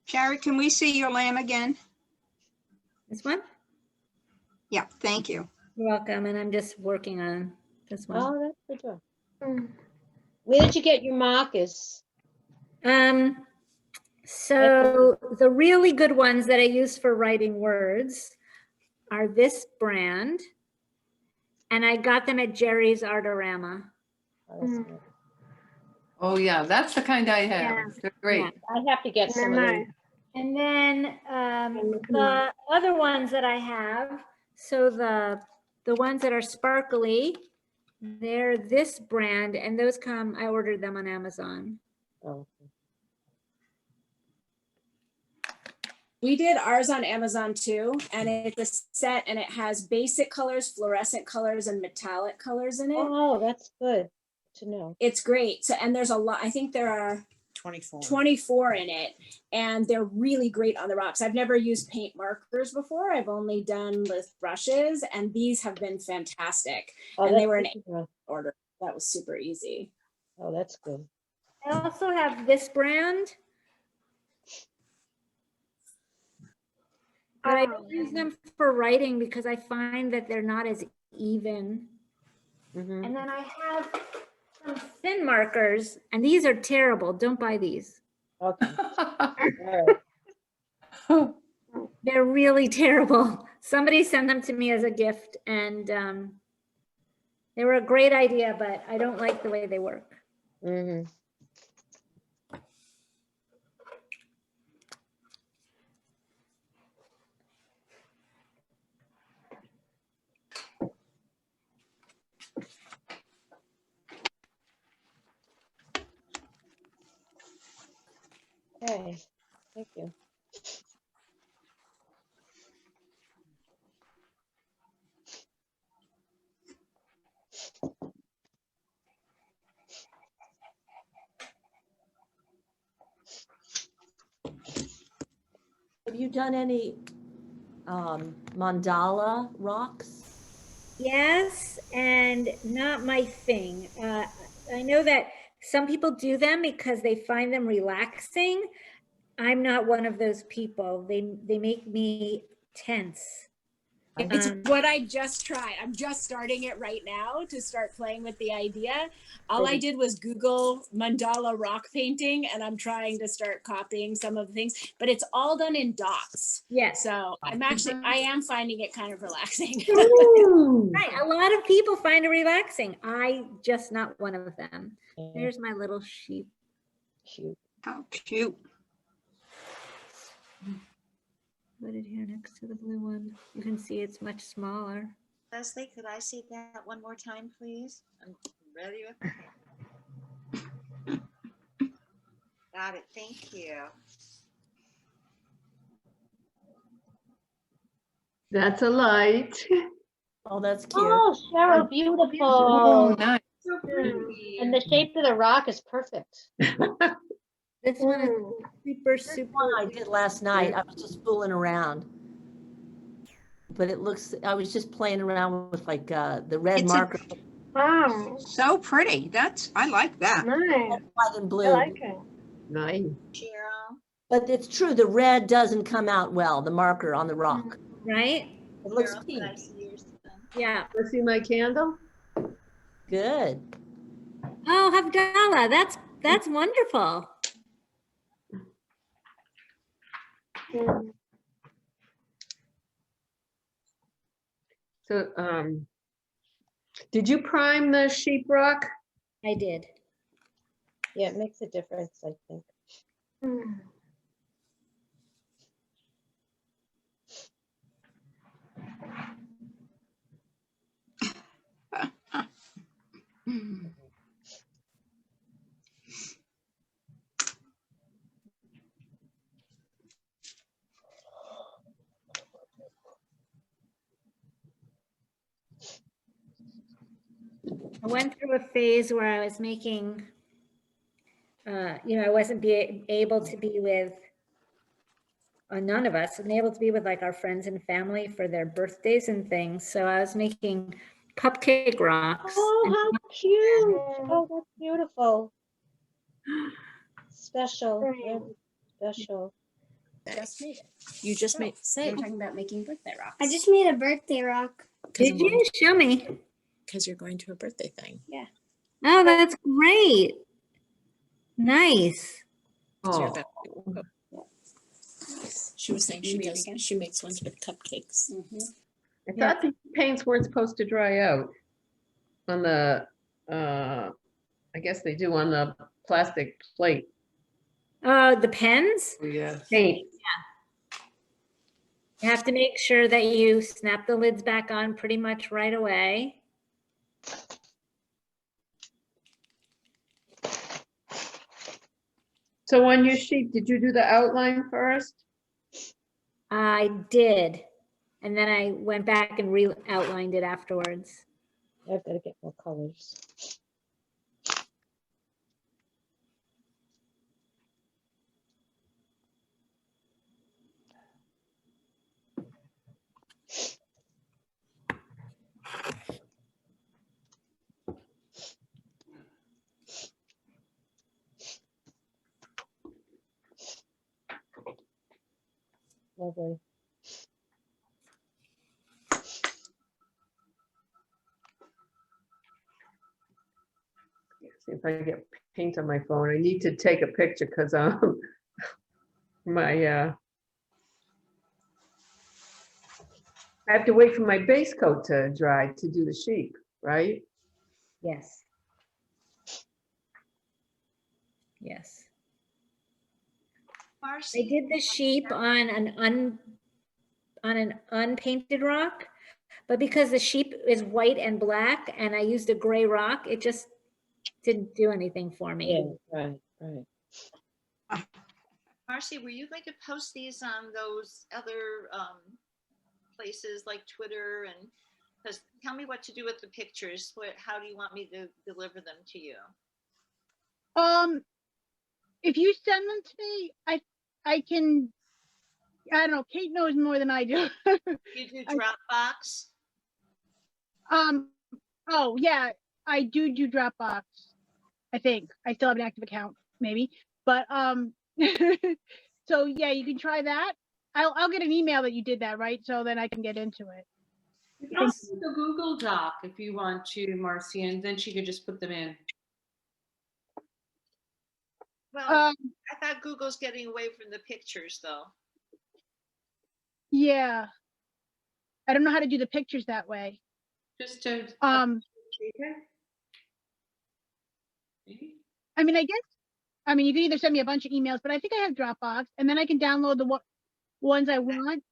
Sherry, can we see your lamb again? This one? Yeah, thank you. You're welcome. And I'm just working on this one. Oh, that's good job. Mm. Where did you get your markers? So the really good ones that I use for writing words are this brand. And I got them at Jerry's Artorama. Oh, that's Mm. good. Oh, yeah, that's the kind I have. Yeah. They're great. Yeah. I have to get some of Nice. these. And then looking the other ones that I have, so the ones that are sparkly, they're this brand, and those come, I ordered them on Amazon. Oh, We did ours on Amazon too, and it's a set and it has basic colors, fluorescent colors, and metallic colors in it. oh, that's good to know. It's great. So, and there's a lot, I think there are 24 in it, and they're really great on the rocks. I've never used paint markers before. I've only done with brushes, and these have been fantastic. Oh, And they that's were an good to know. order. That was super easy. Oh, that's good. I also have this brand. But I don't use them for writing because I find that they're not as even. Mhm. And then I have some thin markers, and these are terrible. Don't buy these. Okay. All right. They're really terrible. Somebody sent them to me as a gift, and they were a great idea, but I don't like the way they work. Mhm. Okay. Thank you. Have you done any mandala rocks? Yes, and not my thing. I know that some people do them because they find them relaxing. I'm not one of those people. They make me tense. It's what I just tried. I'm just starting it right now to start playing with the idea. All I did was Google mandala rock painting, and I'm trying to start copying some of the things, but it's all done in dots. Yes. So I am finding it kind of relaxing. Right. A lot of people find it relaxing. I just not one of them. There's my little sheep. Cute. How cute. Put it here next to the blue one. You can see it's much smaller. Leslie, could I see that one more time, please? I'm ready with it. Got it, thank you. That's a light. Oh, that's cute. Oh, Cheryl, beautiful. Oh, nice. So pretty. And the shape of the rock is perfect. This one is super, This super. one I did last night. I was just fooling around. But it looks, I was just playing around with like the red marker. Wow, So pretty. I like that. nice. White and blue. I like it. Nice. Cheryl. But it's true, the red doesn't come out well, the marker on the rock. Right? It looks Cheryl, pink. could I see yours then? Yeah. Let's see my candle. Good. Oh, Havdalah, that's wonderful. So, did you prime the sheetrock? I did. Yeah, it makes a difference, I think. I went through a phase where I was making, I wasn't able to be with, none of us, and able to be with like our friends and family for their birthdays and things. So I was making cupcake rocks. Oh, how cute. Oh, that's beautiful. Special, very special. Just made it. You just made, say, I'm it. talking about making birthday rocks. I just made a birthday rock. Did you? Show me. Because you're going to a birthday thing. Yeah. Oh, that's great. Nice. Oh, She was saying You she read it does, again? she makes ones with cupcakes. I thought the paints weren't supposed to dry out on the, I guess they do on the plastic plate. The pens? Yeah. Paint. You have to make sure that you snap the lids back on pretty much right away. So on your sheet, did you do the outline first? I did. And then I went back and re-outlined it afterwards. I've got to get more colors. Lovely. See if I can get paint on my phone. I need to take a picture because my I have to wait for my base coat to dry to do the sheep, right? Yes. Yes. I Marcy, did the sheep on an unpainted rock, but because the sheep is white and black and I used a gray rock, it just didn't do anything for me. Yeah, right, right. Marcy, were you going to post these on those other places like Twitter and, because tell me what to do with the pictures. How do you want me to deliver them to you? If you send them to me, I can, I don't know, Kate knows more than I do. You do Dropbox? Oh yeah, I do Dropbox. I think I still have an active account, maybe, but so yeah, you can try that. I'll get an email that you did that, right? So then I can get into it. You can also do the Google Doc if you want to, Marcy, and then she could just put them in. Well, I thought Google's getting away from the pictures though. Yeah, I don't know how to do the pictures that way. Just to I mean, you can either send me a bunch of emails, but I think I have Dropbox, and then I can download the ones I want,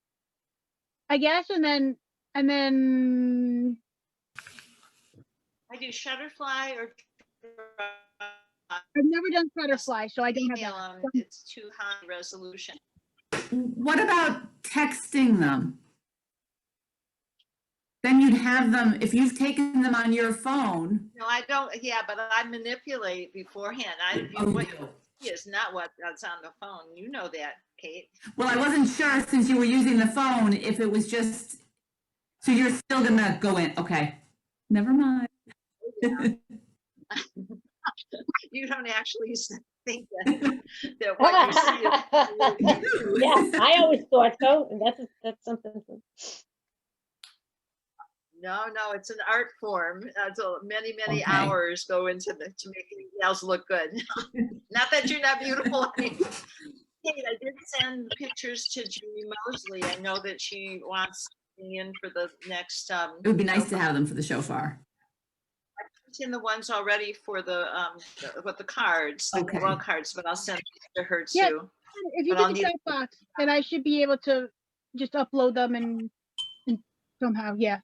I guess, and then I do Shutterfly or I've never done Shutterfly, so I don't have that. It's too high resolution. What about texting them? Then you'd have them, if you've taken them on your phone. No, I don't. Yeah, but I manipulate beforehand. What you see is not what's on the phone. You know that, Kate. Well, I wasn't sure since you were using the phone, if it was just, so you're still gonna go in, okay. Never mind. You don't actually think that what you see is. Yeah, I always thought so, and that's something. No, it's an art form. So many Okay. hours go into to make anything else look good. Not that you're not beautiful. Kate, I did send pictures to Julie Mosley. I know that she wants me in for the next. It would be nice to have them for the shofar. In the ones already for the cards, the Okay. wall cards, but I'll send it to her too. Yeah, if you But I'll get the Dropbox, then I should be able to just upload them and somehow, yeah.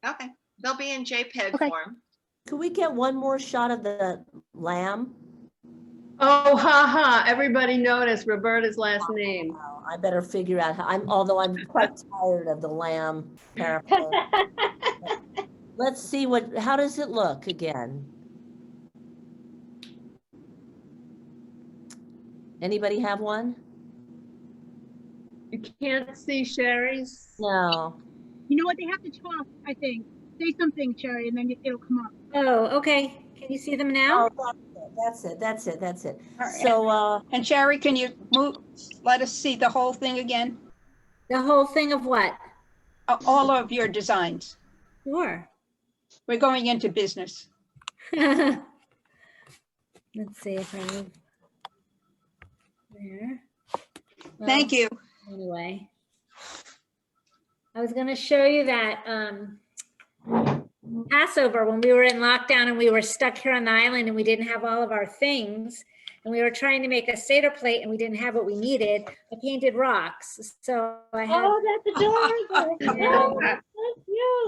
Okay, they'll be in JPEG Okay. form. Could we get one more shot of the lamb? Oh, ha. Everybody noticed Roberta's last name. Wow, I better figure out how, although I'm quite tired of the lamb paraphrase. Let's see how does it look again? Anybody have one? You can't see Sherry's? No. You know what? They have to talk, I think. Say something, Sherry, and then it'll come up. Oh, okay. Can you see them now? Oh, that's it. All right. So, And Sherry, can you let us see the whole thing again? The whole thing of what? All of your designs. Sure. We're going into business. Let's see if I move there. Thank you. Anyway, I was going to show you that Passover when we were in lockdown and we were stuck here on the island and we didn't have all of our things and we were trying to make a Seder plate and we didn't have what we needed. I painted rocks. So I have, Oh, that's adorable.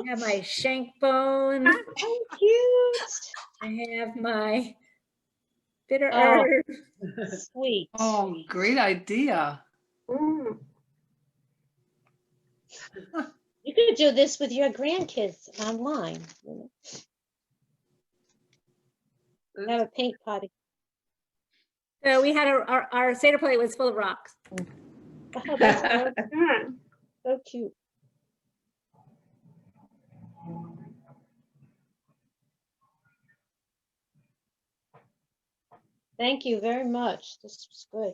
I have my shank bone. So cute. I have my bitter Oh. herb. Sweet. Oh, great idea. You could do this with your grandkids online. Have a paint party. So we had our Seder plate was full of rocks. Oh, that's so cute. Thank you very much. This was good.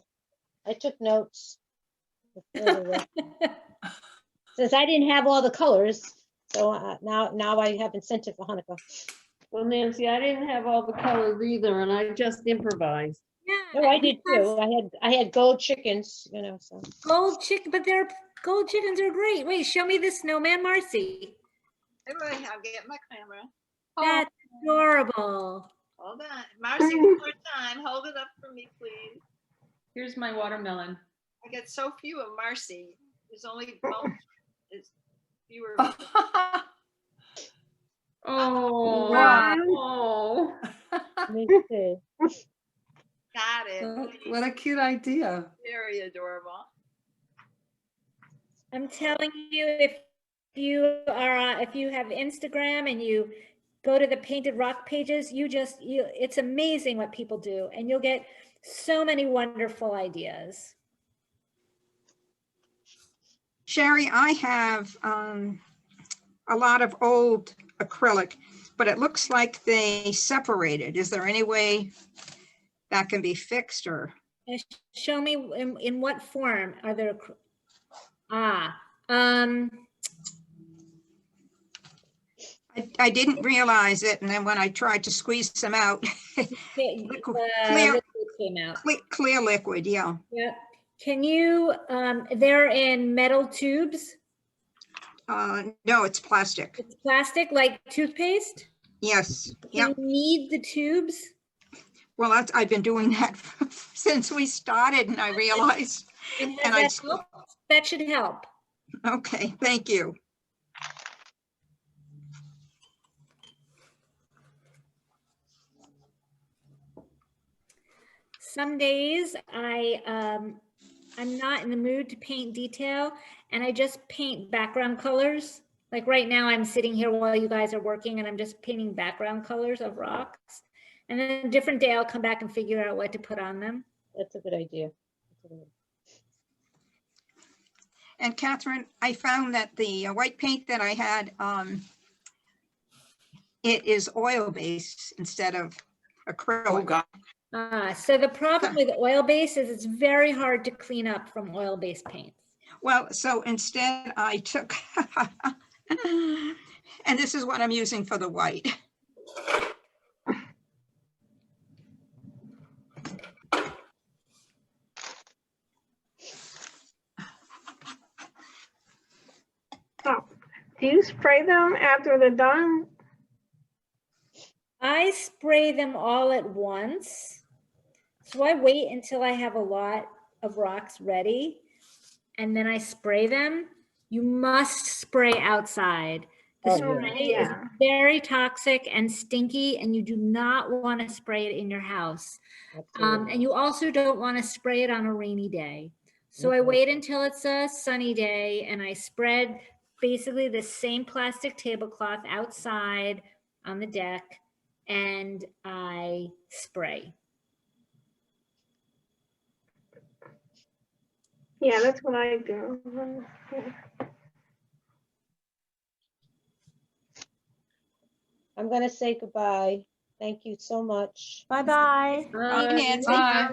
I took notes. Since I didn't have all the colors, so now I have incentive for Hanukkah. Well, Nancy, I didn't have all the colors either, and I just improvised. Yeah. No, I did too. I had gold chickens, so. Gold chicken, but gold chickens are great. Wait, show me the snowman, Marcy. Everybody have get my camera. That's adorable. Hold on, Marcy, one more time. Hold it up for me, please. Here's my watermelon. I get so few of Marcy. There's only it's fewer. Oh, Wow. wow. Me too. God got it. What a cute idea. Very adorable. I'm telling you, if you have Instagram and you go to the Painted Rock pages, it's amazing what people do, and you'll get so many wonderful ideas. Sherry, I have a lot of old acrylic, but it looks like they separated. Is there any way that can be fixed or? Show me in what form are there? I didn't realize it, and then when I tried to squeeze some out, clear liquid, yeah. Yeah. Can you, they're in metal tubes? No, it's plastic. It's plastic, like toothpaste? Yes. Can you knead the tubes? Well, I've been doing that since we started, and I realized. And that help? That should help. Okay, thank you. Some days I'm not in the mood to paint detail, and I just paint background colors. Like right now I'm sitting here while you guys are working and I'm just painting background colors of rocks. And then a different day I'll come back and figure out what to put on them. That's a good idea. And Catherine, I found that the white paint that I had, it is oil-based instead of acrylic. Oh, God. So the problem with oil-based is it's very hard to clean up from oil-based paints. Well, so instead I took, and this is what I'm using for the white. Oh, do you spray them after they're done? I spray them all at once. So I wait until I have a lot of rocks ready and then I spray them. You must spray outside. The spray is very toxic and stinky, and you do not want to spray it in your house. And you also don't want to spray it on a rainy day. So I wait until it's a sunny day and I spread basically the same plastic tablecloth outside on the deck and I spray. Yeah, that's what I do. I'm going to say goodbye. Thank you so much. Bye-bye. Bye, Nancy. Bye.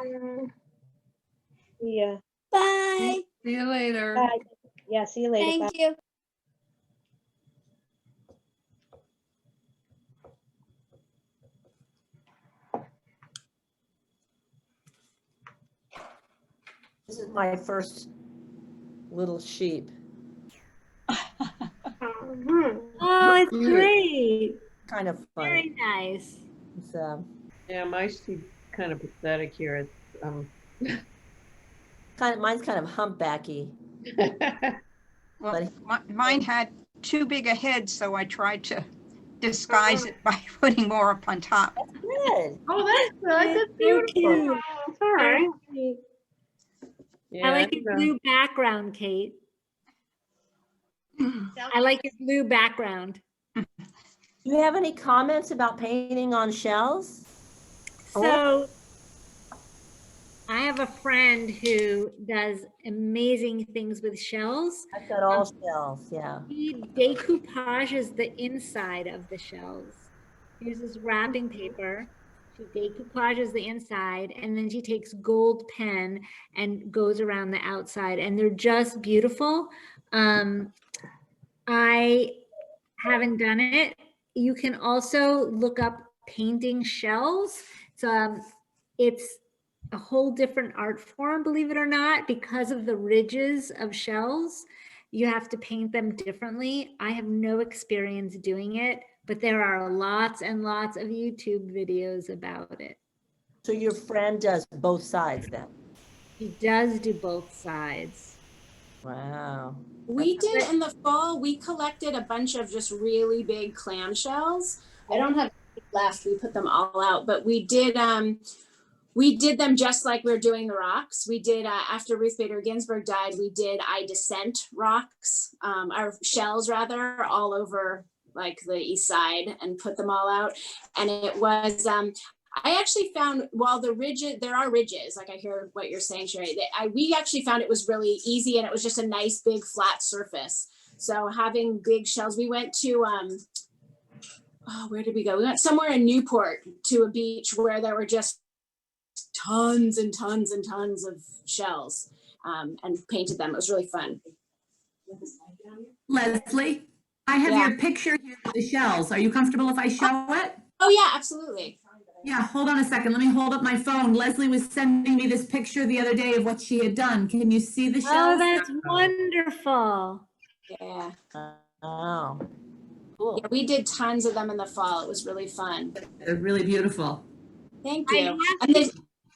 See ya. Bye. See you later. Bye. Yeah, see you later. Thank Bye. you. This is my first little sheep. Oh, it's great. Kind of funny. Very nice. It's, Yeah, my sheep's kind of pathetic here. It's mine's kind of humpbacky. Well, mine had too big a head, so I tried to disguise it by putting more up on top. Good. Oh, that's good. That's beautiful. Oh, it's all right. Yeah, I like your blue background, Kate. I like your blue background. Do you have any comments about painting on shells? So I have a friend who does amazing things with shells. I've got all shells, yeah. He decoupages the inside of the shells. He uses wrapping paper. She decoupages the inside, and then she takes gold pen and goes around the outside, and they're just beautiful. I haven't done it. You can also look up painting shells. It's a whole different art form, believe it or not, because of the ridges of shells. You have to paint them differently. I have no experience doing it, but there are lots and lots of YouTube videos about it. So your friend does both sides then? She does do both sides. Wow. We did in the fall, we collected a bunch of just really big clam shells. I don't have left, we put them all out, but we did, we did them just like we're doing the rocks. We did, after Ruth Bader Ginsburg died, we did I Dissent rocks, our shells rather, all over like the east side and put them all out. And it was, I actually found while there are ridges, like I hear what you're saying, Sherry, we actually found it was really easy and it was just a nice big flat surface. So having big shells, we went to, where did we go? We went somewhere in Newport to a beach where there were just tons and tons and tons of shells, and painted them. It was really fun. Leslie, I have Yeah. your picture here of the shells. Are you comfortable if I show it? Oh yeah, absolutely. Yeah, hold on a second. Let me hold up my phone. Leslie was sending me this picture the other day of what she had done. Can you see the shells? Oh, that's wonderful. Yeah. Oh, cool. Yeah, we did tons of them in the fall. It was really fun. They're really beautiful. Thank I you. have And there's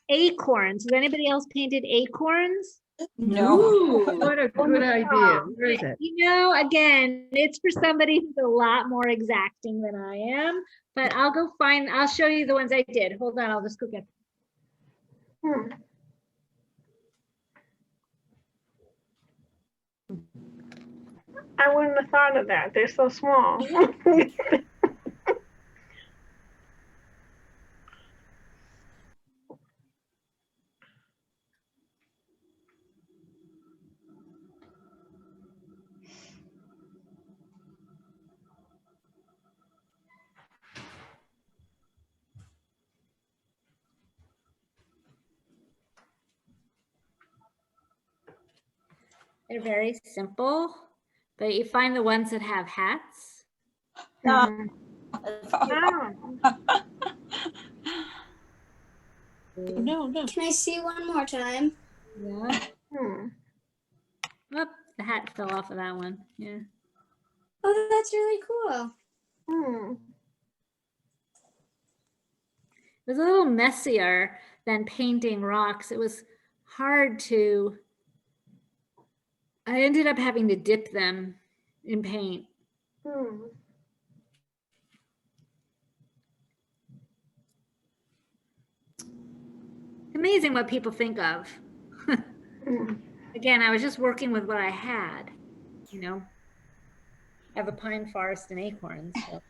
acorns. Has anybody else painted acorns? Ooh, what a good idea. Where is it? You know, again, it's for somebody who's a lot more exacting than I am, but I'll show you the ones I did. Hold on, I'll just go get them. I wouldn't have thought of that. They're so small. They're very simple, but you find the ones that have hats. Oh. No. Can I see one more time? Yeah. Oh, the hat fell off of that one. Yeah. Oh, that's really cool. It was a little messier than painting rocks. It was hard to, I ended up having to dip them in paint. Amazing what people think of. Again, I was just working with what I had, you know. I have a pine forest and acorns. So.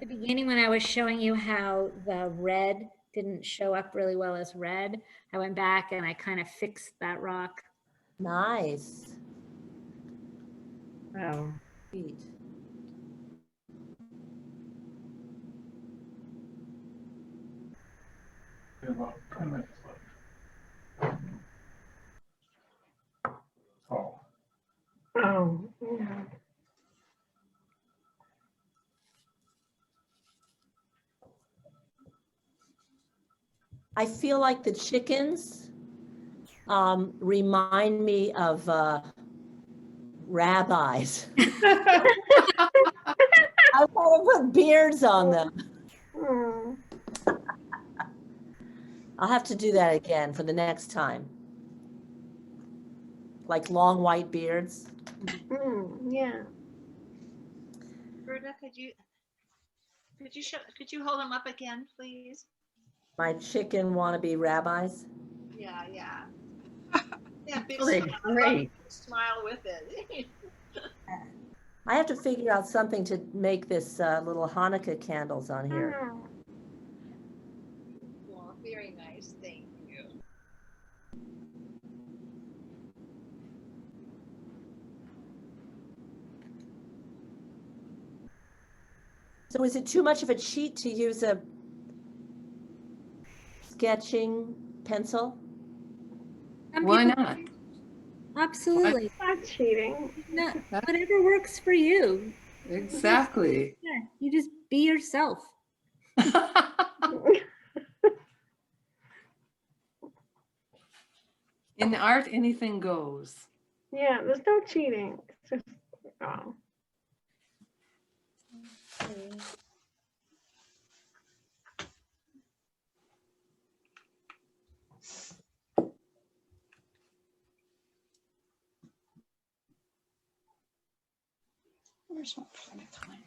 At the beginning, when I was showing you how the red didn't show up really well as red, I went back and I kind of fixed that rock. Nice. Wow. Sweet. About 10 minutes left. Oh. Oh, yeah. I feel like the chickens remind me of rabbis. I want to put beards on them. I'll have to do that again for the next time. Like long white beards. Yeah. Berta, could you hold them up again, please? My chicken wannabe rabbis. Yeah. Yeah, big Oh, they're smile, great. smile with it. I have to figure out something to make this little Hanukkah candles on here. Well, very nice, thank you. So is it too much of a cheat to use a sketching pencil? Why not? Absolutely. Not cheating. No, whatever works for you. Exactly. Yeah, you just be yourself. In art, anything goes. Yeah, there's no cheating. It's just, Where's my pen?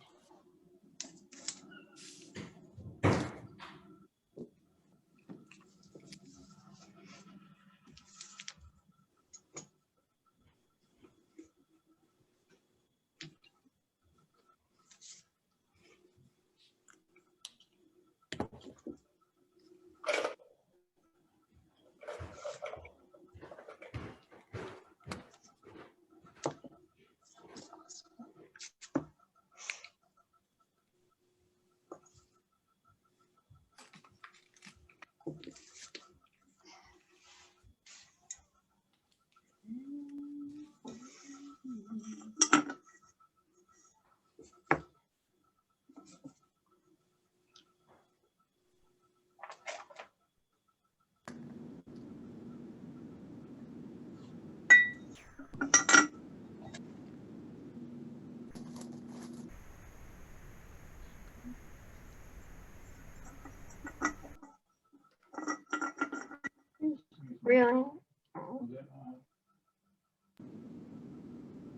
Really?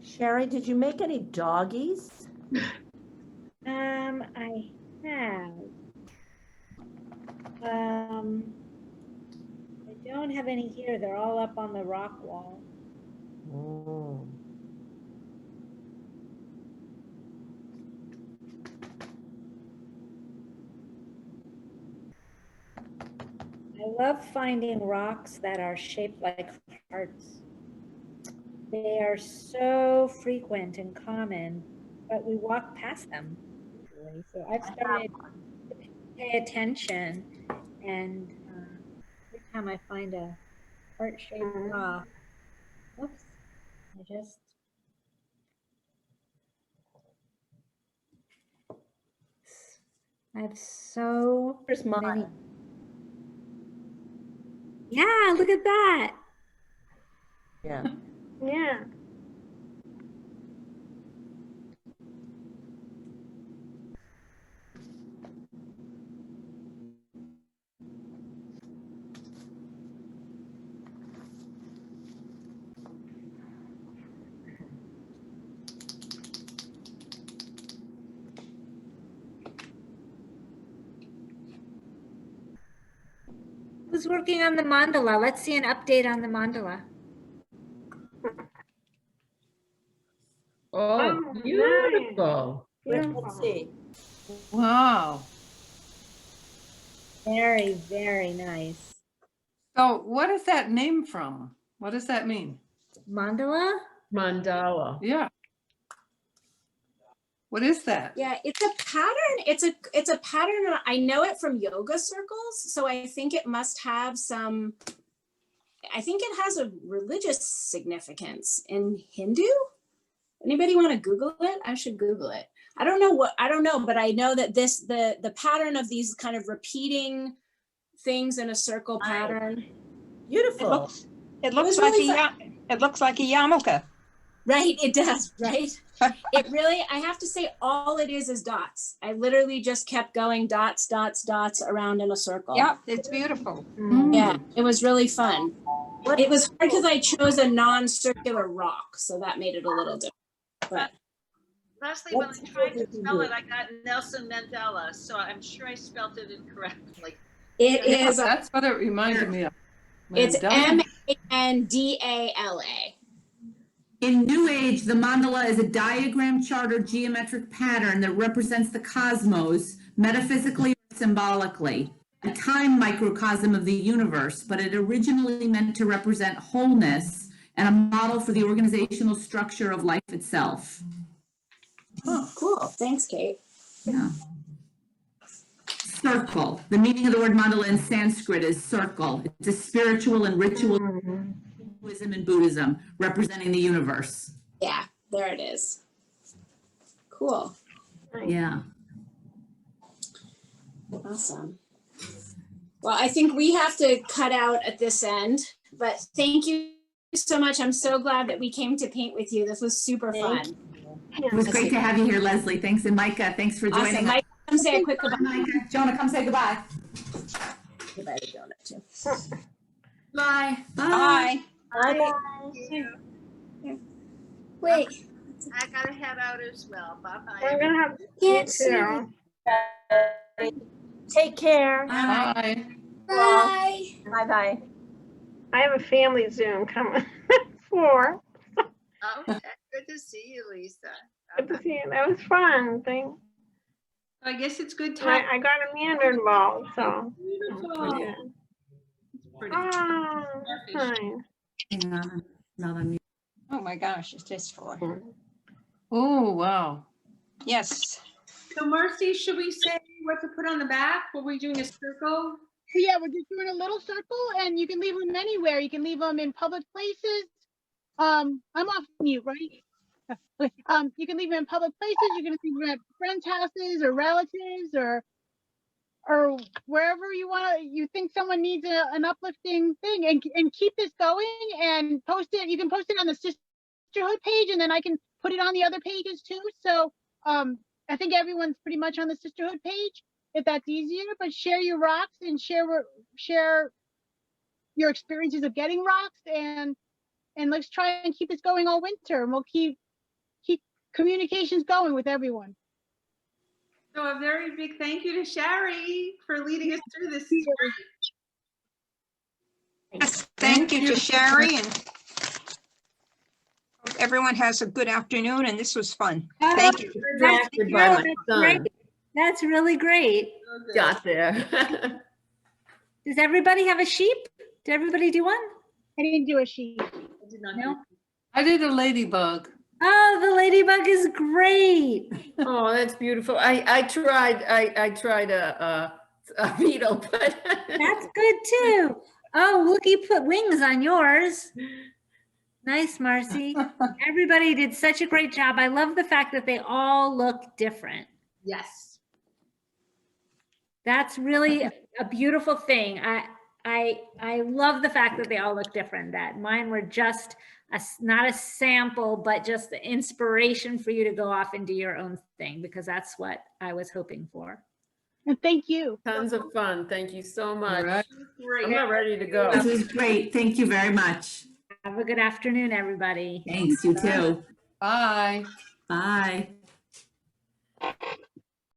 Sherry, did you make any doggies? I have. I don't have any here. They're all up on the rock wall. Mm. I love finding rocks that are shaped like hearts. They are so frequent and common, but we walk past them usually. So I've started to pay attention, and every time I find a heart-shaped rock, oops, I have so Here's mine. many. Yeah, look at that. Yeah. Yeah. Who's working on the mandala? Let's see an update on the mandala. Oh, Oh, beautiful. Beautiful. Let's see. Wow. Very, very nice. So what is that name from? What does that mean? Mandala? Mandala. Yeah. What is that? Yeah, it's a pattern. It's a pattern. I know it from yoga circles, so I think it must have some. I think it has a religious significance in Hindu. Anybody want to Google it? I should Google it. I don't know, but I know that the pattern of these kind of repeating things in a circle pattern. Beautiful. It looks really like a yarmulke. Right, it does, right? It really, I have to say, all it is dots. I literally just kept going dots, dots, dots around in a circle. Yeah, it's beautiful. Yeah, it was really fun. It was hard because I chose a non-circular rock, so that made it a little different. But Leslie, when I tried to spell it, I got Nelson Mandela, so I'm sure I spelled it incorrectly. it Yeah, is. that's what it reminded me of. It's Mandela. Mandala. In New Age, the mandala is a diagram chart or geometric pattern that represents the cosmos, metaphysically or symbolically, a time microcosm of the universe, but it originally meant to represent wholeness and a model for the organizational structure of life itself. Oh, cool. Thanks, Kate. Yeah. Circle. The meaning of the word mandala in Sanskrit is circle. It's a spiritual and ritual Hinduism and Buddhism representing the universe. Yeah, there it is. Cool. Yeah. Awesome. Well, I think we have to cut out at this end, but thank you so much. I'm so glad that we came to paint with you. This was super fun. It was great to have you here, Leslie. Thanks. And Micah, thanks for joining Awesome. us. Mike, come say a quick goodbye. Micah. Jonah, come say goodbye. Goodbye to Jonah too. Bye. Bye. Bye. Wait, I gotta head out as well. Bye-bye. We're gonna have Can't you see too. Take care. Bye. Bye. Bye-bye. I have a family Zoom coming at 4. Okay, good to see you, Lisa. Good to see you. That was fun. Thanks. I guess it's good And time. I got Amanda involved, so. Beautiful. Yeah. Pretty. Oh, that's nice. Hang on, not on mute. Oh my gosh, it's just for, Oh, wow. yes. So Marcy, should we say what to put on the back? Were we doing a circle? So yeah, we're just doing a little circle and you can leave them anywhere. You can leave them in public places. I'm off mute, right? You can leave them in public places. You can leave them at friends' houses or relatives or wherever you think someone needs an uplifting thing, and keep this going and post it. You can post it on the Sisterhood page, and then I can put it on the other pages too. So I think everyone's pretty much on the Sisterhood page, if that's easier. But share your rocks and share your experiences of getting rocks, and let's try and keep this going all winter, and we'll keep communications going with everyone. So a very big thank you to Shari for leading us through this. Yes, thank you to Sherry, and hope everyone has a good afternoon, and this was fun. Thank you. Drafted by my son. That's really great. Got there. Does everybody have a sheep? Did everybody do one? I didn't do a sheep. I did not No. I did a ladybug. Oh, the ladybug is great. Oh, that's beautiful. I tried a beetle, but That's good too. Oh, look, you put wings on yours. Nice, Marcy. Everybody did such a great job. I love the fact that they all look different. Yes. That's really a beautiful thing. I love the fact that they all look different, that mine were just not a sample, but just the inspiration for you to go off and do your own thing, because that's what I was hoping for. And thank you. tons of fun. Thank you so much. right. I'm not ready to go. This is great. Thank you very much. Have a good afternoon, everybody. Thanks, you too. Bye. Bye.